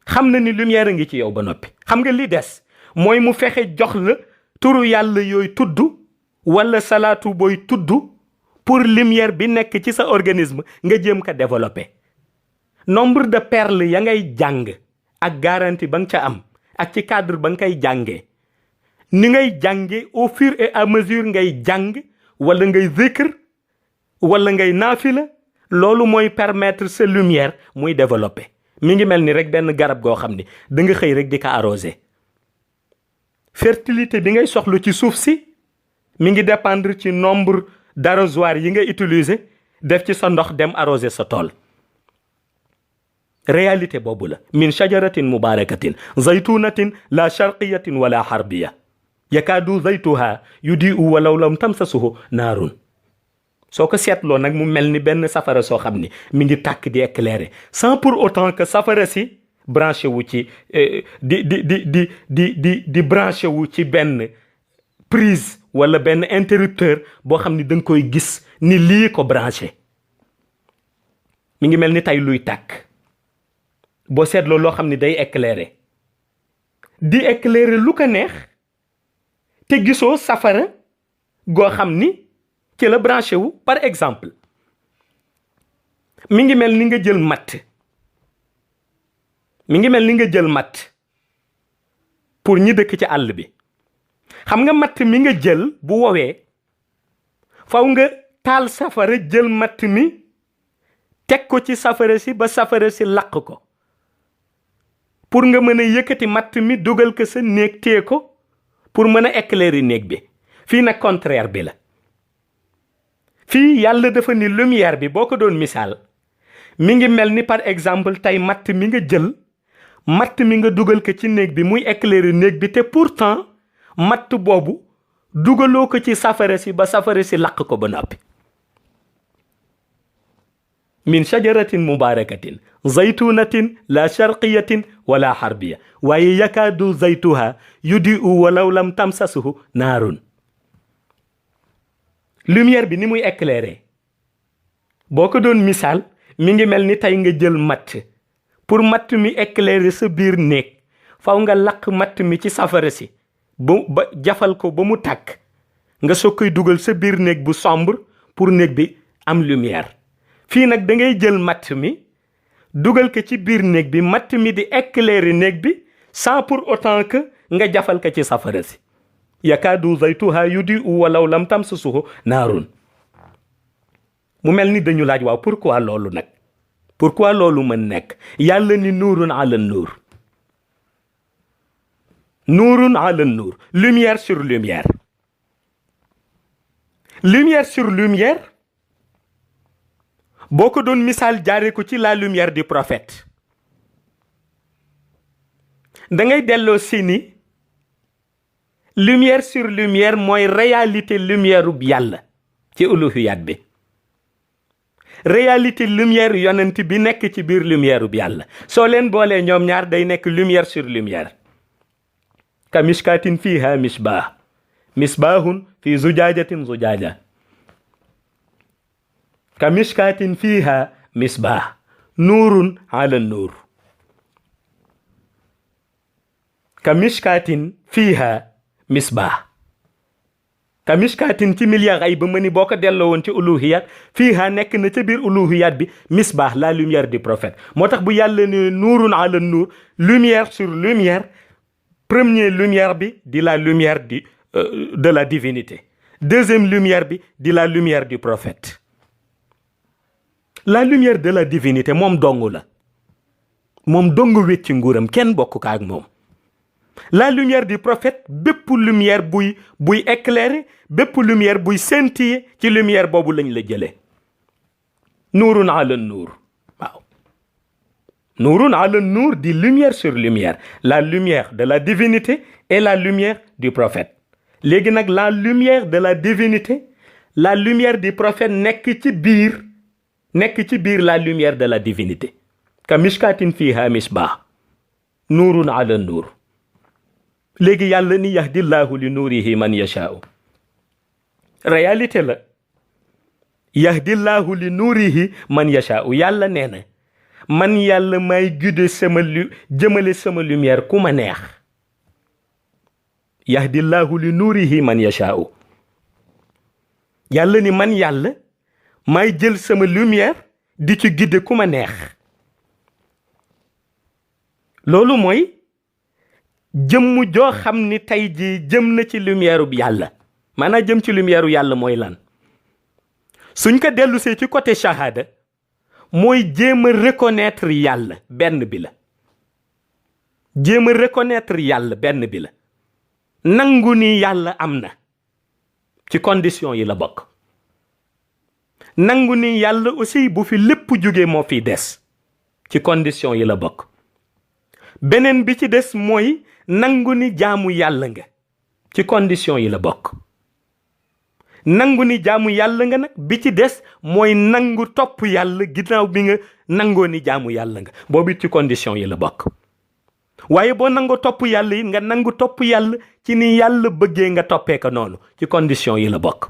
xam na ni lumière a ngi ci yow ba noppi. xam nga li des mooy mu fexe jox la turu yàlla yooyu tudd wala salaatu booy tudd pour lumière bi nekk ci sa organisme nga jéem ko développer. nombre de perles ya ngay jàng ak garantie ba nga ca am ak ci cadre ba nga koy jàngee ni ngay jànge au fur et à mesure ngay jàng wala ngay zikr wala ngay naafila loolu mooy permettre sa lumière muy développer. mi ngi mel ni rek benn garab goo xam ni da nga xëy rek di ko arroser. fertilité bi ngay soxlu ci suuf si mi ngi dépendre ci nombre d'arrosoirs yi nga utiliser def ci sa ndox dem arroser sa tool. réalité boobu la min shajaratin mubarakatin zaytunatin la sharqiyatin wala harbiya yakaadu zaytuha yudi'u walaw lam tamsasuhu naarun. soo ko seetloo nag mu mel ni benn safara soo xam ni mi ngi tàkk di éclairer sans pour autant que safara si branché wu ci di branché wu ci benn prise wala benn interrupteur boo xam ni da nga koy gis ni lii ko branché. mi ngi mel ni tey luy tàkk boo seetloo loo xam ni day éclairer di éclairer lu ko neex te gisoo safara goo xam ni ci la branché wu. par exemple mi ngi mel ni nga jël matt pour ñi dëkk ci àll bi. xam nga matt mi nga jël bu wowee faw nga taal safara jël matt mi teg ko ci safara si ba safara si lakk ko pour nga mën a yëkkati matt mi dugal ko sa néeg tee ko pour mën a éclairer néeg bi. fii nag contraire bi la. fii yàlla dafa ni lumière bi boo ko doon misaal mi ngi mel ni par exemple tey matt mi nga jël matt mi nga dugal ko ci néeg bi muy éclairer néeg bi te pourtant matt boobu dugaloo ko ci safara si ba safara si lakk ko ba noppi. min shajaratin mubarakatin zaytunatin la sharqiyatin wala harbiya waaye yakaadu zaytuha yudi'u walaw lam tamsasuhu naarun. lumière bi ni muy éclairer boo ko doon misaal mi ngi mel ni tey nga jël matt pour matt mi éclairer sa biir néeg faw nga lakk matt mi ci safara si ba jafal ko ba mu tàkk nga soog koy dugal sa biir néeg bu sombre pour néeg bi am lumière. fii nag da ngay jël matt mi dugal ko ci biir néeg bi matt mi di éclairer néeg bi sans pour autant que nga jafal ko ci safara si. yakaadu zaytuha yudi'u walaw lam tamsasuhu naarun. mu mel ni dañu laaj waaw pourquoi loolu nag pourquoi loolu mën nekk yàlla ni nuurun ala nuur. nuurun ala nuur, lumière sur lumière. lumière sur lumière boo ko doon misaal jaare ko ci la lumière du prophète da ngay delloo si ni lumière sur lumière mooy réalité lumière ub yàlla ci uluhiyat bi. réalité lumière yonent bi nekk ci biir lumière ub yàlla soo leen boolee ñoom ñaar day nekk lumière sur lumière. ka mishkatin fiha misbah misbahun fi zujajatin zujaja. ka mishkatin fiha misbah nuurun ala nuur. ka mishkatin fiha misbah. ka mishkatin ci milliard ay ba mëni boo ko delloo woon ci uluhiyat fiha nekk na ca biir uluhiyat bi misbah la lumière du prophète. moo tax bu yàlla ne nuurun ala nuur, lumière sur lumière, première lumière bi di la lumière de la divinité, deuxième lumière bi di la lumière du prophète. la lumière de la divinité moom dong la, moom dong wécc ci nguuram kenn bokk ka ak moom. la lumière du prophète bépp lumière buy éclairer, bépp lumière buy scintiller ci lumière boobu lañ la jëlee. nuurun ala nuur. waaw nuurun ala nuur di lumière sur lumière, la lumière de la divinité et la lumière du prophète. léegi nag la lumière de la divinité, la lumière du prophète nekk ci biir la lumière de la divinité. ka mishkatin fiha misbah nuurun ala nuur. léegi yàlla ni yahdillahu li nuurihi man yashaa'u. réalité la yahdillahu li nuurihi man yashaa'u. yàlla nee na man yàlla may guider jëmale sama lumière ku ma neex. yahdillahu li nuurihi man yashaa'u. yàlla ni man yàlla may jël sama lumière di ci guider ku ma neex. loolu mooy jëmm joo xam ni tey jii jëm na ci lumière bi yàlla. maanaam jëm ci lumière yàlla mooy lan? suñ ko dellusee ci côté shahada mooy jéem a reconnaître yàlla benn bi la. jéem a reconnaître yàlla benn bi la. nangu ni yàlla am na ci condition yi la bokk. nangu ni yàlla aussi bu fi lépp jóge moo fi des ci condition yi la bokk. beneen bi ci des mooy nangu ni jaamu yàlla nga ci condition yi la bokk. nangu ni jaamu yàlla nga nag bi ci des mooy nangu topp yàlla ginnaaw bi nga nangoo ni jaamu yàlla nga boobu ci condition yi la bokk. waaye boo nangoo topp yàlla yi nga nangu topp yàlla ci ni yàlla bëggee nga toppee ko noonu ci condition yi la bokk.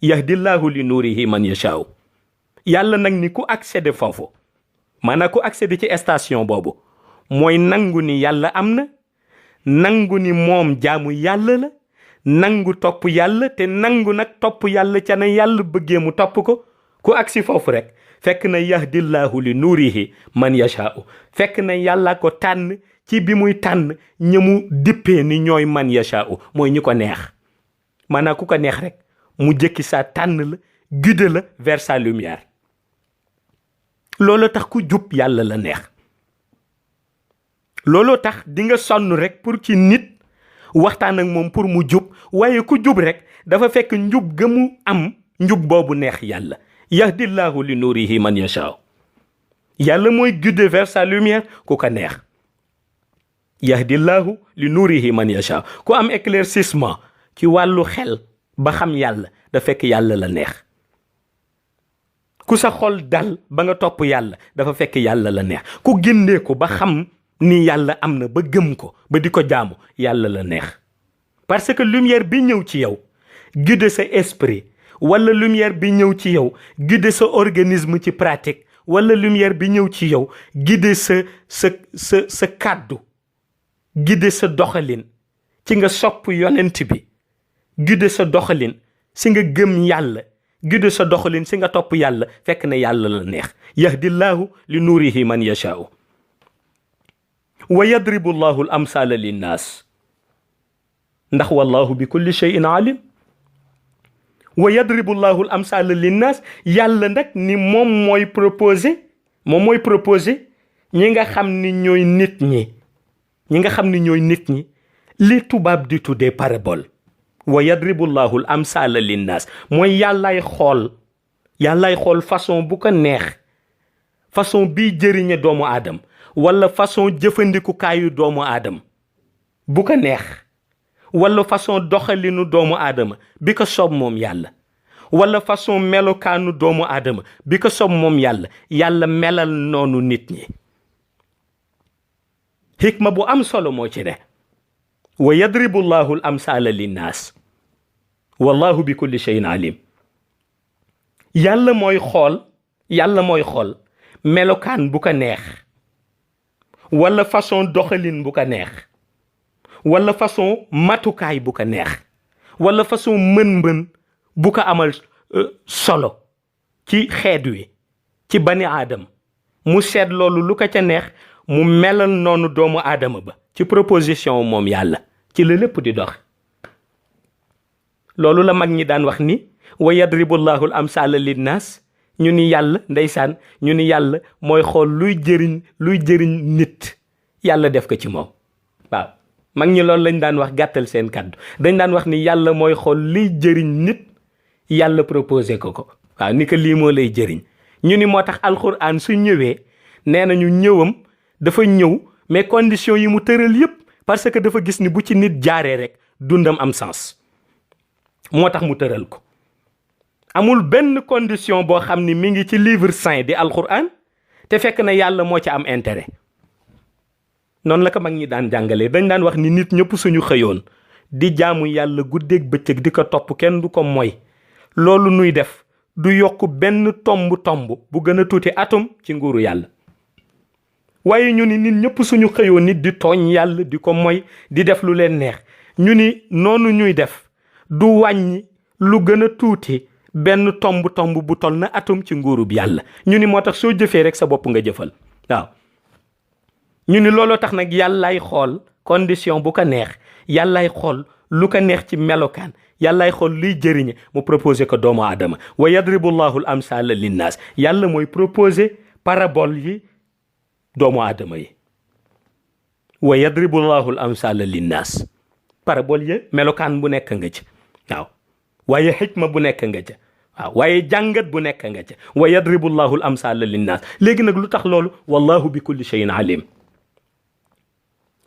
yahdillahu li nuurihi man yashaa'u. yàlla nag ni ku accéder foofu, maanaam ku accéder ci station boobu mooy nangu ni yàlla am na, nangu ni moom jaamu yàlla la, nangu topp yàlla te nangu nag topp yàlla ca na yàlla bëggee mu topp ko. ku agsi foofu rek fekk na yahdillahu li nuurihi man yashaa'u. fekk na yàlla ko tànn ci bi muy tànn ñamu dippee ni ñooy man yashaa'u, mooy ñi ko neex. maanaam ku ko neex rek mu jëkki sa tànn la, guider la vers sa lumière. loolu tax ku jub yàlla la neex. looloo tax di nga sonn rek pour ci nit waxtaan ak moom pour mu jub, waaye ku jub rek dafa fekk njub ga mu am njub boobu neex yàlla. yahdillahu li nuurihi man yashaa'u. yàlla mooy guider vers sa lumière ku ko neex. yahdillahu li nuurihi man yashaa'u. ku am éclaircissement ci wàllu xel ba xam yàlla da fekk yàlla la neex. ku sa xol dal ba nga topp yàlla dafa fekk yàlla la neex. ku génnee ko ba xam ni yàlla am na ba gëm ko ba di ko jaamu yàlla la neex. parce que lumière bi ñëw ci yow guider sa esprit wala lumière bi ñëw ci yow guider sa organisme ci pratique wala lumière bi ñëw ci yow guider sa kàddu guider sa doxalin ci nga sopp yonent bi guider sa doxalin si nga gëm yàlla guider sa doxalin si nga topp yàlla fekk na yàlla la neex yahdillahu li nuurihi man yashaa'u wa yadribu llahu al amsala linnaas ndax wallahu bi kulli shay'in alim wa yadribu llahu al amsala linnaas yàlla nag ni moom mooy proposé ñi nga xam ni ñooy nit ñi li tubaab di tuddee parabole wa yadribu llahu al amsala linnaas mooy yàllaay xool façon bu ko neex façon bii jëriñe doomu aadam wala façon jëfandikukaayu doomu aadam bu ko neex wala façon doxalinu doomu aadama bi ko soob moom yàlla wala façon melokaanu doomu aadama bi ko soob moom yàlla melal noonu nit ñi hikma bu am solo moo ci ne wa yadribu llahu al amsala linnaas wallahu bi kulli shay'in alim yàlla mooy xool melokaan bu ko neex wala façon doxalin bu ko neex wala façon matukaay bu ko neex wala façon mën-mën bu ko amal solo ci xeet wi ci bani aadam mu seet loolu lu ko ca neex mu melal noonu doomu aadama ba ci proposition moom yàlla ci la lépp di dox loolu la mag ñi daan wax ni wa yadribu llahu al amsala linnaas ñu ni yàlla ndeysaan ñu ni yàlla mooy xool luy jëriñ nit yàlla def ko ci moom waaw mag ñi loolu lañ daan wax gàttal seen kàddu dañ daan wax ni yàlla mooy xool liy jëriñ nit yàlla proposé ko waaw ni ko lii moo lay jëriñ ñu ni moo tax alxuraan su ñëwee nee nañu ñëwam dafa ñëw mais conditions yi mu tëral yépp parce que dafa gis ni bu ci nit jaaree rek dundam am sens moo tax mu tëral ko amul benn condition boo xam ni mi ngi ci livre saint di alxuraan te fekk na yàlla moo ci am intérêt noonu la ko mag ñi daan jàngalee dañ daan wax ni nit ñëpp suñu xëyoon di jaamu yàlla guddeeg bëccëg di ko topp kenn du ko moy loolu nuy def du yokk benn tomb bu gën a tuuti atom ci nguuru yàlla waaye ñu ni nit ñëpp suñu xëyoon nit di tooñ yàlla di ko moy di def lu leen neex ñu ni noonu ñuy def du wàññi lu gën a tuuti benn tomb bu tol na atom ci nguurub yàlla ñu ni moo tax soo jëfee rek sa bopp nga jëfal waaw ñu ni looloo tax nag yàllaay xool condition bu ko neex yàllaay xool lu ko neex ci melokaan yàllaay xool luy jëriñe mu proposé ko doomu aadama wa yadribu llahu al amsala linnaas yàlla mooy proposé parabole yi doomu aadama yi wa yadribu llahu al amsala linnaas parabole yi melokaan bu nekk nga ci waaw waaye xikma bu nekk nga ca waaw waaye jàngat bu nekk nga ca wa yadribu llahu al amsala linnaas léegi nag lu tax loolu wallahu bi kulli shay'in alim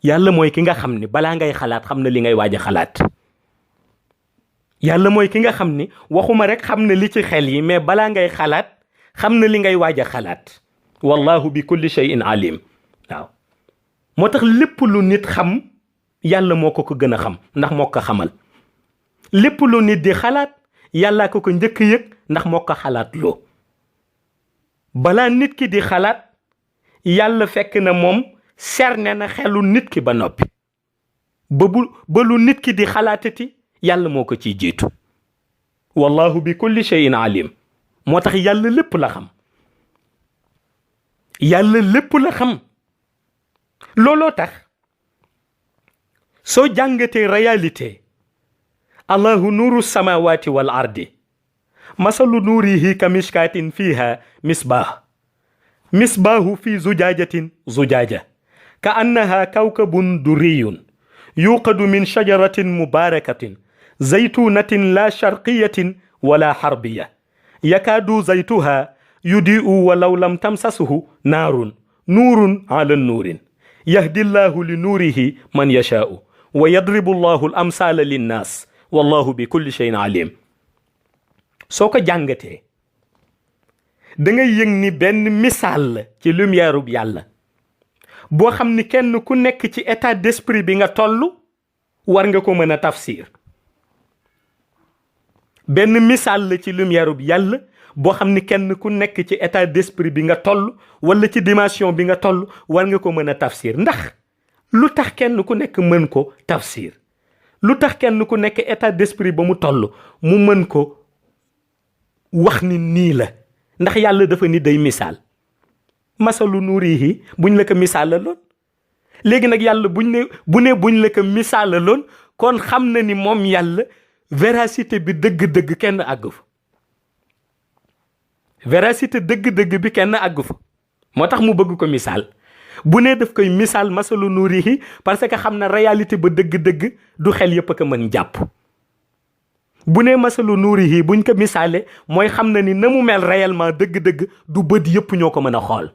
yàlla mooy ki nga xam ni balaa ngay xalaat xam na li ngay waaj a xalaat yàlla mooy ki nga xam ni waxuma rek xam na li ci xel yi mais balaa ngay xalaat xam na li ngay waaj a xalaat wallahu bi kulli shay'in alim waaw moo tax lépp lu nit xam yàlla moo ko gën a xam ndax moo ko xamal lépp lu nit di xalaat yàllaa ko njëkk yëg ndax moo ko xalaat loo balaa nit ki di xalaat yàlla fekk na moom serne na xelu nit ki ba noppi ba lu nit ki di xalaatati yàlla moo ko ciy jiitu wallahu bi kulli shay'in alim moo tax yàlla lépp la xam looloo tax soo jàngatee réalité allahu nuuru samawati wal ardi masalu nuurihi ka mishkatin fiha misbaahu fi zujaaja ka annaha kawkabun durriyun yuqadu min shajaratin mubarakatin zaytunatin la sharqiyatin wala harbiya yakaadu zaytuha yudi'u walaw lam tamsasuhu nuurun ala nuurin yahdi llahu li nuurihi man yashaa'u wa yadribu llahu al amsala linnaas wallahu bi kulli shay'in alim soo ko jàngatee da ngay yëg ni benn misaal la ci lumière bu yàlla boo xam ni kenn ku nekk ci état d'esprit bi nga toll war nga ko mën a tafsir benn misaal la ci lumière bi yàlla boo xam ni kenn ku nekk ci état d'esprit bi nga toll wala ci dimension bi nga toll war nga ko mën a tafsir. ndax lu tax kenn ku nekk mën ko tafsir, lu tax kenn ku nekk état d'esprit ba mu toll mu mën ko wax ni nii la. ndax yàlla dafa ni day misaal. masalu nuurihi buñ la ko misaalaloon, léegi nag yàlla buñ la ko misaalaloon kon xam na ni moom yàlla véracité bi dëgg-dëgg kenn àggu fa. véracité dëgg-dëgg bi kenn àggu fa moo tax mu bëgg ko misaal. bu ne daf koy misaal masalu nuurihi parce que xam na réalité ba dëgg-dëgg du xel yëpp a ko mën jàpp. bu ne masalu nuurihi buñ ko misaale mooy xam na ni na mu mel réellement dëgg-dëgg du bët yëpp ñoo ko mën a xool.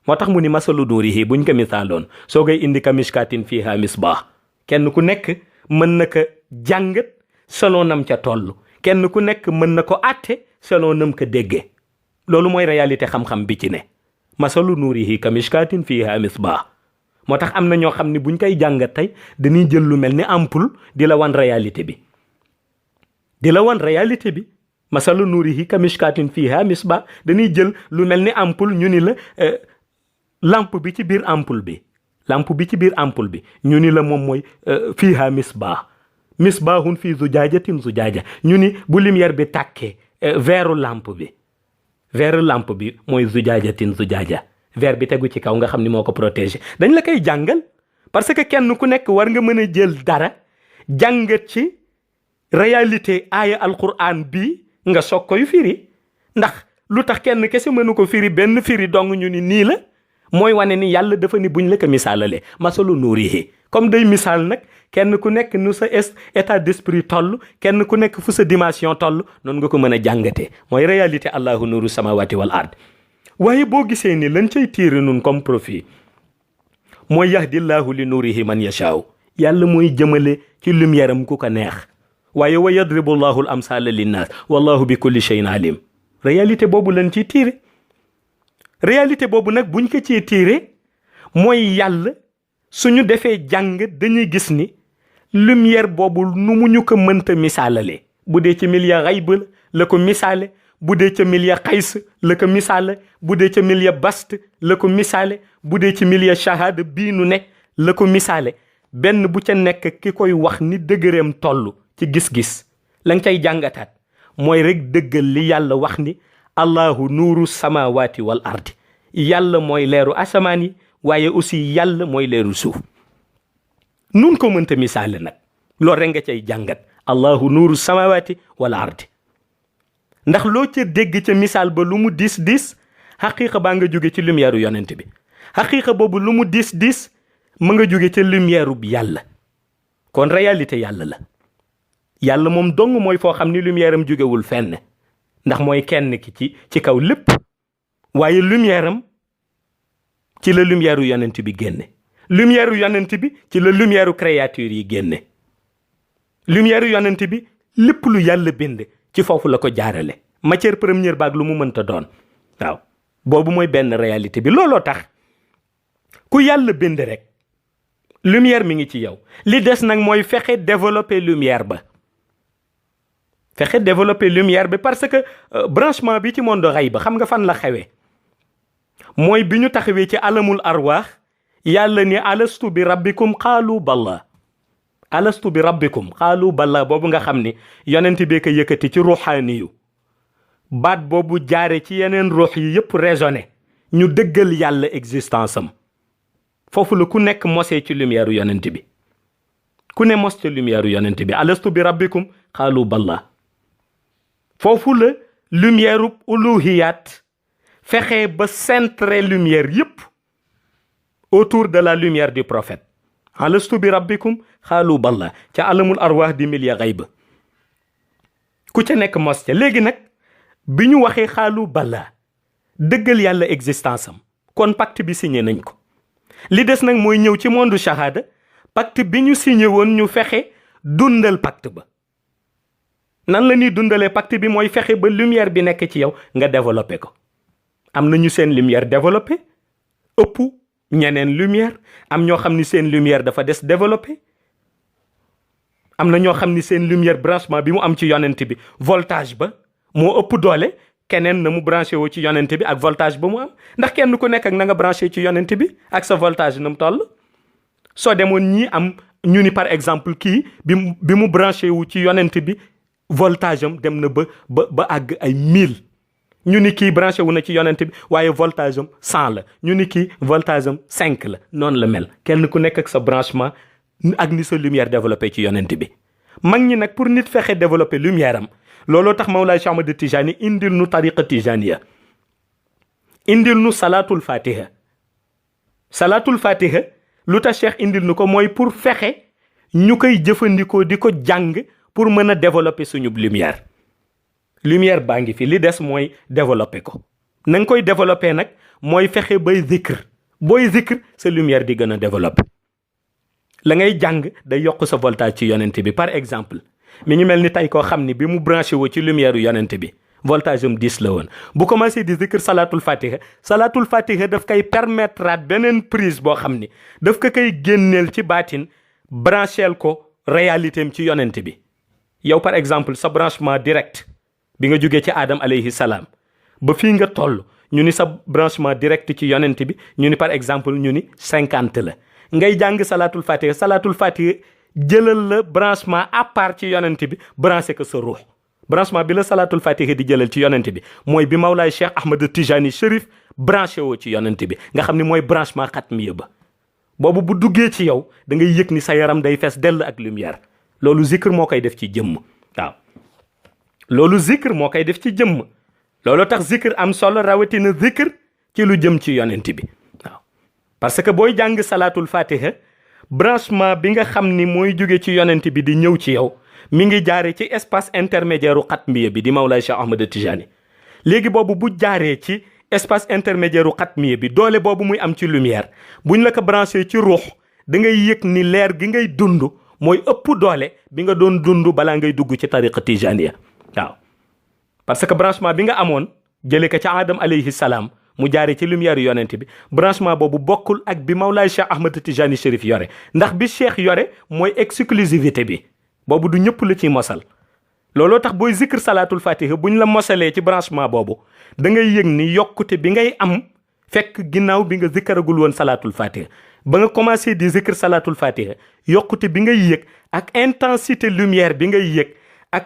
moo tax mu ni masalu nuurihi buñ ko misaaloon soo koy indi ka mishkatin fiha misbah, kenn ku nekk mën na ko jàngat selon nam ca toll, kenn ku nekk mën na ko àtte selon nam ko déggee. loolu mooy réalité xam-xam bi ci ne. masalu nuurihi ka mishkatin fiha misbah. moo tax am na ñoo xam ni buñ koy jàngat tey dañuy jël lu mel ni ampoule di la wan réalité bi. di la wan réalité bi masalu nuurihi ka mishkatin fiha misbah dañuy jël lu mel ni ampoule ñu ni la lampe bi ci biir ampoule bi. lampe bi ci biir ampoule bi ñu ni la moom mooy fiha misbah. misbahun fi zujaajatin zujaaja ñu ni bu lumière bi tàkkee veeru lampe bi mooy zujaajatin zujaaja. verre bi tegu ci kaw nga xam ni moo ko protégé. dañ la koy jàngal parce que kenn ku nekk war nga mën a jël dara jàngat ci réalité aaya alquran bi nga soog koy firi. ndax lu tax kenn kese mënu ko firi benn firi dong ñu ni nii la mooy wane ni yàlla dafa ni buñ la ko misaalalee masalu nuurihi comme day misaal nag kenn ku nekk nu sa état d'esprit toll, kenn ku nekk fu sa dimension toll noonu nga ko mën a jàngatee. mooy réalité allahu nuuru samawati wal ard. waaye boo gisee ni lañ cay tiire nun comme profit mooy yahdillahu li nuurihi man yashaaw. yàlla mooy jëmale ci lumière am ku ko neex. waaye wa yadribu llahu al amsala linnaas wallahu bi kulli shay'in alim. réalité boobu lañ ciy tiire. réalité boobu nag buñ ko ciy tiire mooy yàlla suñu defee jàng dañuy gis ni lumière boobu nu mu ñu ko mënta misaalale. bu dee ci milieu xayb la ko misaale, bu dee ca milieu xays la ko misaale, bu dee ca milieu bast la ko misaale, bu dee ci milieu shahada bii nu ne la ko misaale. benn bu ca nekk ki koy wax ni dëgëreem toll ci gis-gis la nga cay jàngataat mooy rek dëggal li yàlla wax ni allahu nuuru samawati wal ardi. yàlla mooy leeru asamaan yi waaye aussi yàlla mooy leeru suuf. nun ko mënta misaale nag loolu rek nga cay jàngat allahu nuuru samawati wal ardi. ndax loo ca dégg ca misaal ba lu mu diis xaqiiqa baa nga jóge ci lumière yonent bi. xaqiiqa boobu lu mu diis ma nga jóge ca lumière bi yàlla. kon réalité yàlla la. yàlla moom dong mooy foo xam ni lumière am jógewul fenn ndax mooy kenn ki ci kaw lépp. waaye lumière am ci la lumière yonent bi génne. lumière yonent bi ci la lumière créature yi génne. lumière yonent bi lépp lu yàlla bind ci foofu la ko jaarale. matière première baag lu mu mënta doon. waaw boobu mooy benn réalité bi. looloo tax ku yàlla bind rek lumière mi ngi ci yow. li des nag mooy fexe développer lumière ba. fexe développer lumière bi parce que branchement bi ci monde xayb ba xam nga fan la xewee. mooy bi ñu taxawee ci alamul arwaax yàlla ni alastu bi rabbikum qaalu balla. alastu bi rabbikum qaalu balla boobu nga xam ni yonent bi ko yëkkati ci ruuxaani yu baat boobu jaare ci yeneen ruux yi yëpp raisonné ñu dëggal yàlla existence am. foofu la ku nekk mosee ci lumière yonent bi. ku ne mos ci lumière yonent bi alastu bi rabbikum qaalu balla. foofu la lumière uluhiyat fexe ba centrer lumière yëpp autour de la lumière du prophète. alastu bi rabbikum xaalu balla ca alamul arwaax di milieu xayb ku ca nekk mos ca. léegi nag bi ñu waxee xaalu balla dëggal yàlla existence am kon pacte bi signé nañ ko. li des nag mooy ñëw ci monde shahada pacte bi ñu signé woon ñu fexe dundal pacte ba. nan la ñuy dundalee pacte bi mooy fexe ba lumière bi nekk ci yow nga développé ko. am na ñu seen lumière développé ëpp ñeneen lumière, am ñoo xam ni seen lumière dafa des développé. am na ñoo xam ni seen lumière branchement bi mu am ci yonent bi voltage ba moo ëpp doole keneen na mu branché woo ci yonent bi ak voltage ba mu am ndax kenn ku nekk ak na nga branché ci yonent bi ak sa voltage na mu toll. soo demoon ñii am ñu ni par exemple kii bi mu branché wu ci yonent bi voltage am dem na ba àgg ay 1000 ñu ni kii branché wu na ci yonent bi waaye voltage am 100 la ñu ni kii voltage am 5 la noonu la mel kenn ku nekk ak sa branchement ak ni sa lumière développé ci yonent bi. mag ñi nag pour nit fexe développé lumière am looloo tax Mawlaay Cheikh Ahmad Tijani indil nu tariqa tijaniya indil nu salaatul fatiha lu tax Cheikh indil nu ko mooy pour fexe ñu koy jëfandikoo di ko jàng pour mën a développer suñu lumière baa ngi fi li des mooy développer ko na nga koy développer nag mooy fexe bay zikr booy zikr sa lumière di gën a développer la ngay jàng day yokk sa voltage ci yonent bi par exemple mi ngi mel ni tey koo xam ni bi mu branché woo ci lumière yu yonent bi voltage am 10 la woon bu commencé di zikr salatul fatiha daf koy permettre beneen prise boo xam ni daf ko koy génneel ci baatin brancheel ko réalité am ci yonent bi yow par exemple sa branchement direct bi nga jógee ci Adam alayhi salaam ba fii nga toll ñu ni sa branchement direct ci yonent bi ñu ni par exemple ñu ni 50 la ngay jàng salatul fatiha jëlal la branchement à part ci yonent bi branché ko sa ruux branchement bi la salatul fatiha di jëlal ci yonent bi mooy bi Mawlaay Cheikh Ahmad Tijani Chérif branché woo ci yonent bi nga xam ni mooy branchement xatmiya ba boobu bu duggee ci yow da ngay yëg ni sa yaram day fees dell ak lumière loolu zikr moo koy def ci jëmm waaw loolu zikr moo koy def ci jëmm loolu tax zikr am solo rawatina zikr ci lu jëm ci yonent bi waaw parce que booy jàng salatul fatiha branchement bi nga xam ni mooy jóge ci yonent bi di ñëw ci yow mi ngi jaare ci espace intermédiaire u xatmiya bi di Mawlaay Cheikh Ahmad Tijani léegi boobu bu jaaree ci espace intermédiaire u xatmiya bi doole boobu muy am ci lumière buñ la ko branché ci ruux da ngay yëg ni leer gi ngay dund mooy ëpp doole bi nga doon dund balaa ngay dugg ci tariqa tijaniya waaw parce que branchement bi nga amoon jëlee ko ca Adam alayhi salaam mu jaaree ci lumière yu yonent bi branchement boobu bokkul ak bi Mawlaay Cheikh Ahmad Tijani Chérif yore ndax bi Cheikh yore mooy exclusivité bi boobu du ñëpp la ciy mosal looloo tax booy zikr salatul fatiha buñ la mosalee ci branchement boobu da ngay yëg ni yokkute bi ngay am fekk ginnaaw bi nga zikaragul woon salatul fatiha ba nga commencé di zikr salatul fatiha yokkute bi ngay yëg ak intensité lumière bi ngay yëg ak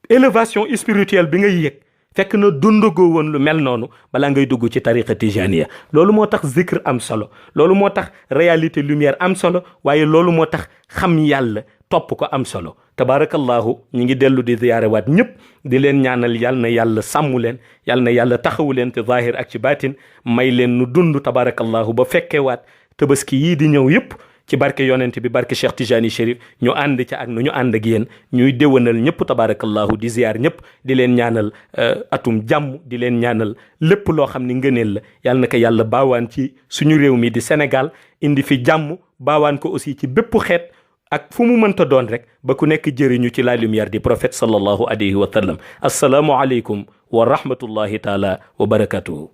élévation spirituelle bi ngay yëg fekk na dundagoo woon lu mel noonu balaa ngay dugg ci tariqa tijaniya loolu moo tax zikr am solo loolu moo tax réalité lumière am solo waaye loolu moo tax xam yàlla topp ko am solo tabarakallahu ñi ngi dellu di ziyaare waat ñëpp di leen ñaanal yal na yàlla sàmmu leen yal na yàlla taxawu leen ci zahir ak ci baatin may leen nu dund tabarakallahu ba fekkee waat tabaski yii di ñëw yëpp ci barke yonent bi barke Cheikh Tijani Chérif ñu ànd ca ak nu ñu ànd ak yéen ñuy déwanal ñëpp tabarakallahu di ziyaar ñëpp di leen ñaanal atum jàmm di leen ñaanal lépp loo xam ni ngëneel la yal na ko yàlla baawaan ci suñu réew mi di Sénégal indi fi jàmm baawaan ko aussi ci bépp xeet ak fu mu mënta doon rek ba ku nekk jëriñu ci la lumière du prophète sallallahu alayhi wa sallam assalaamu aleykum wa rahmatullahi taala wa barakatuhu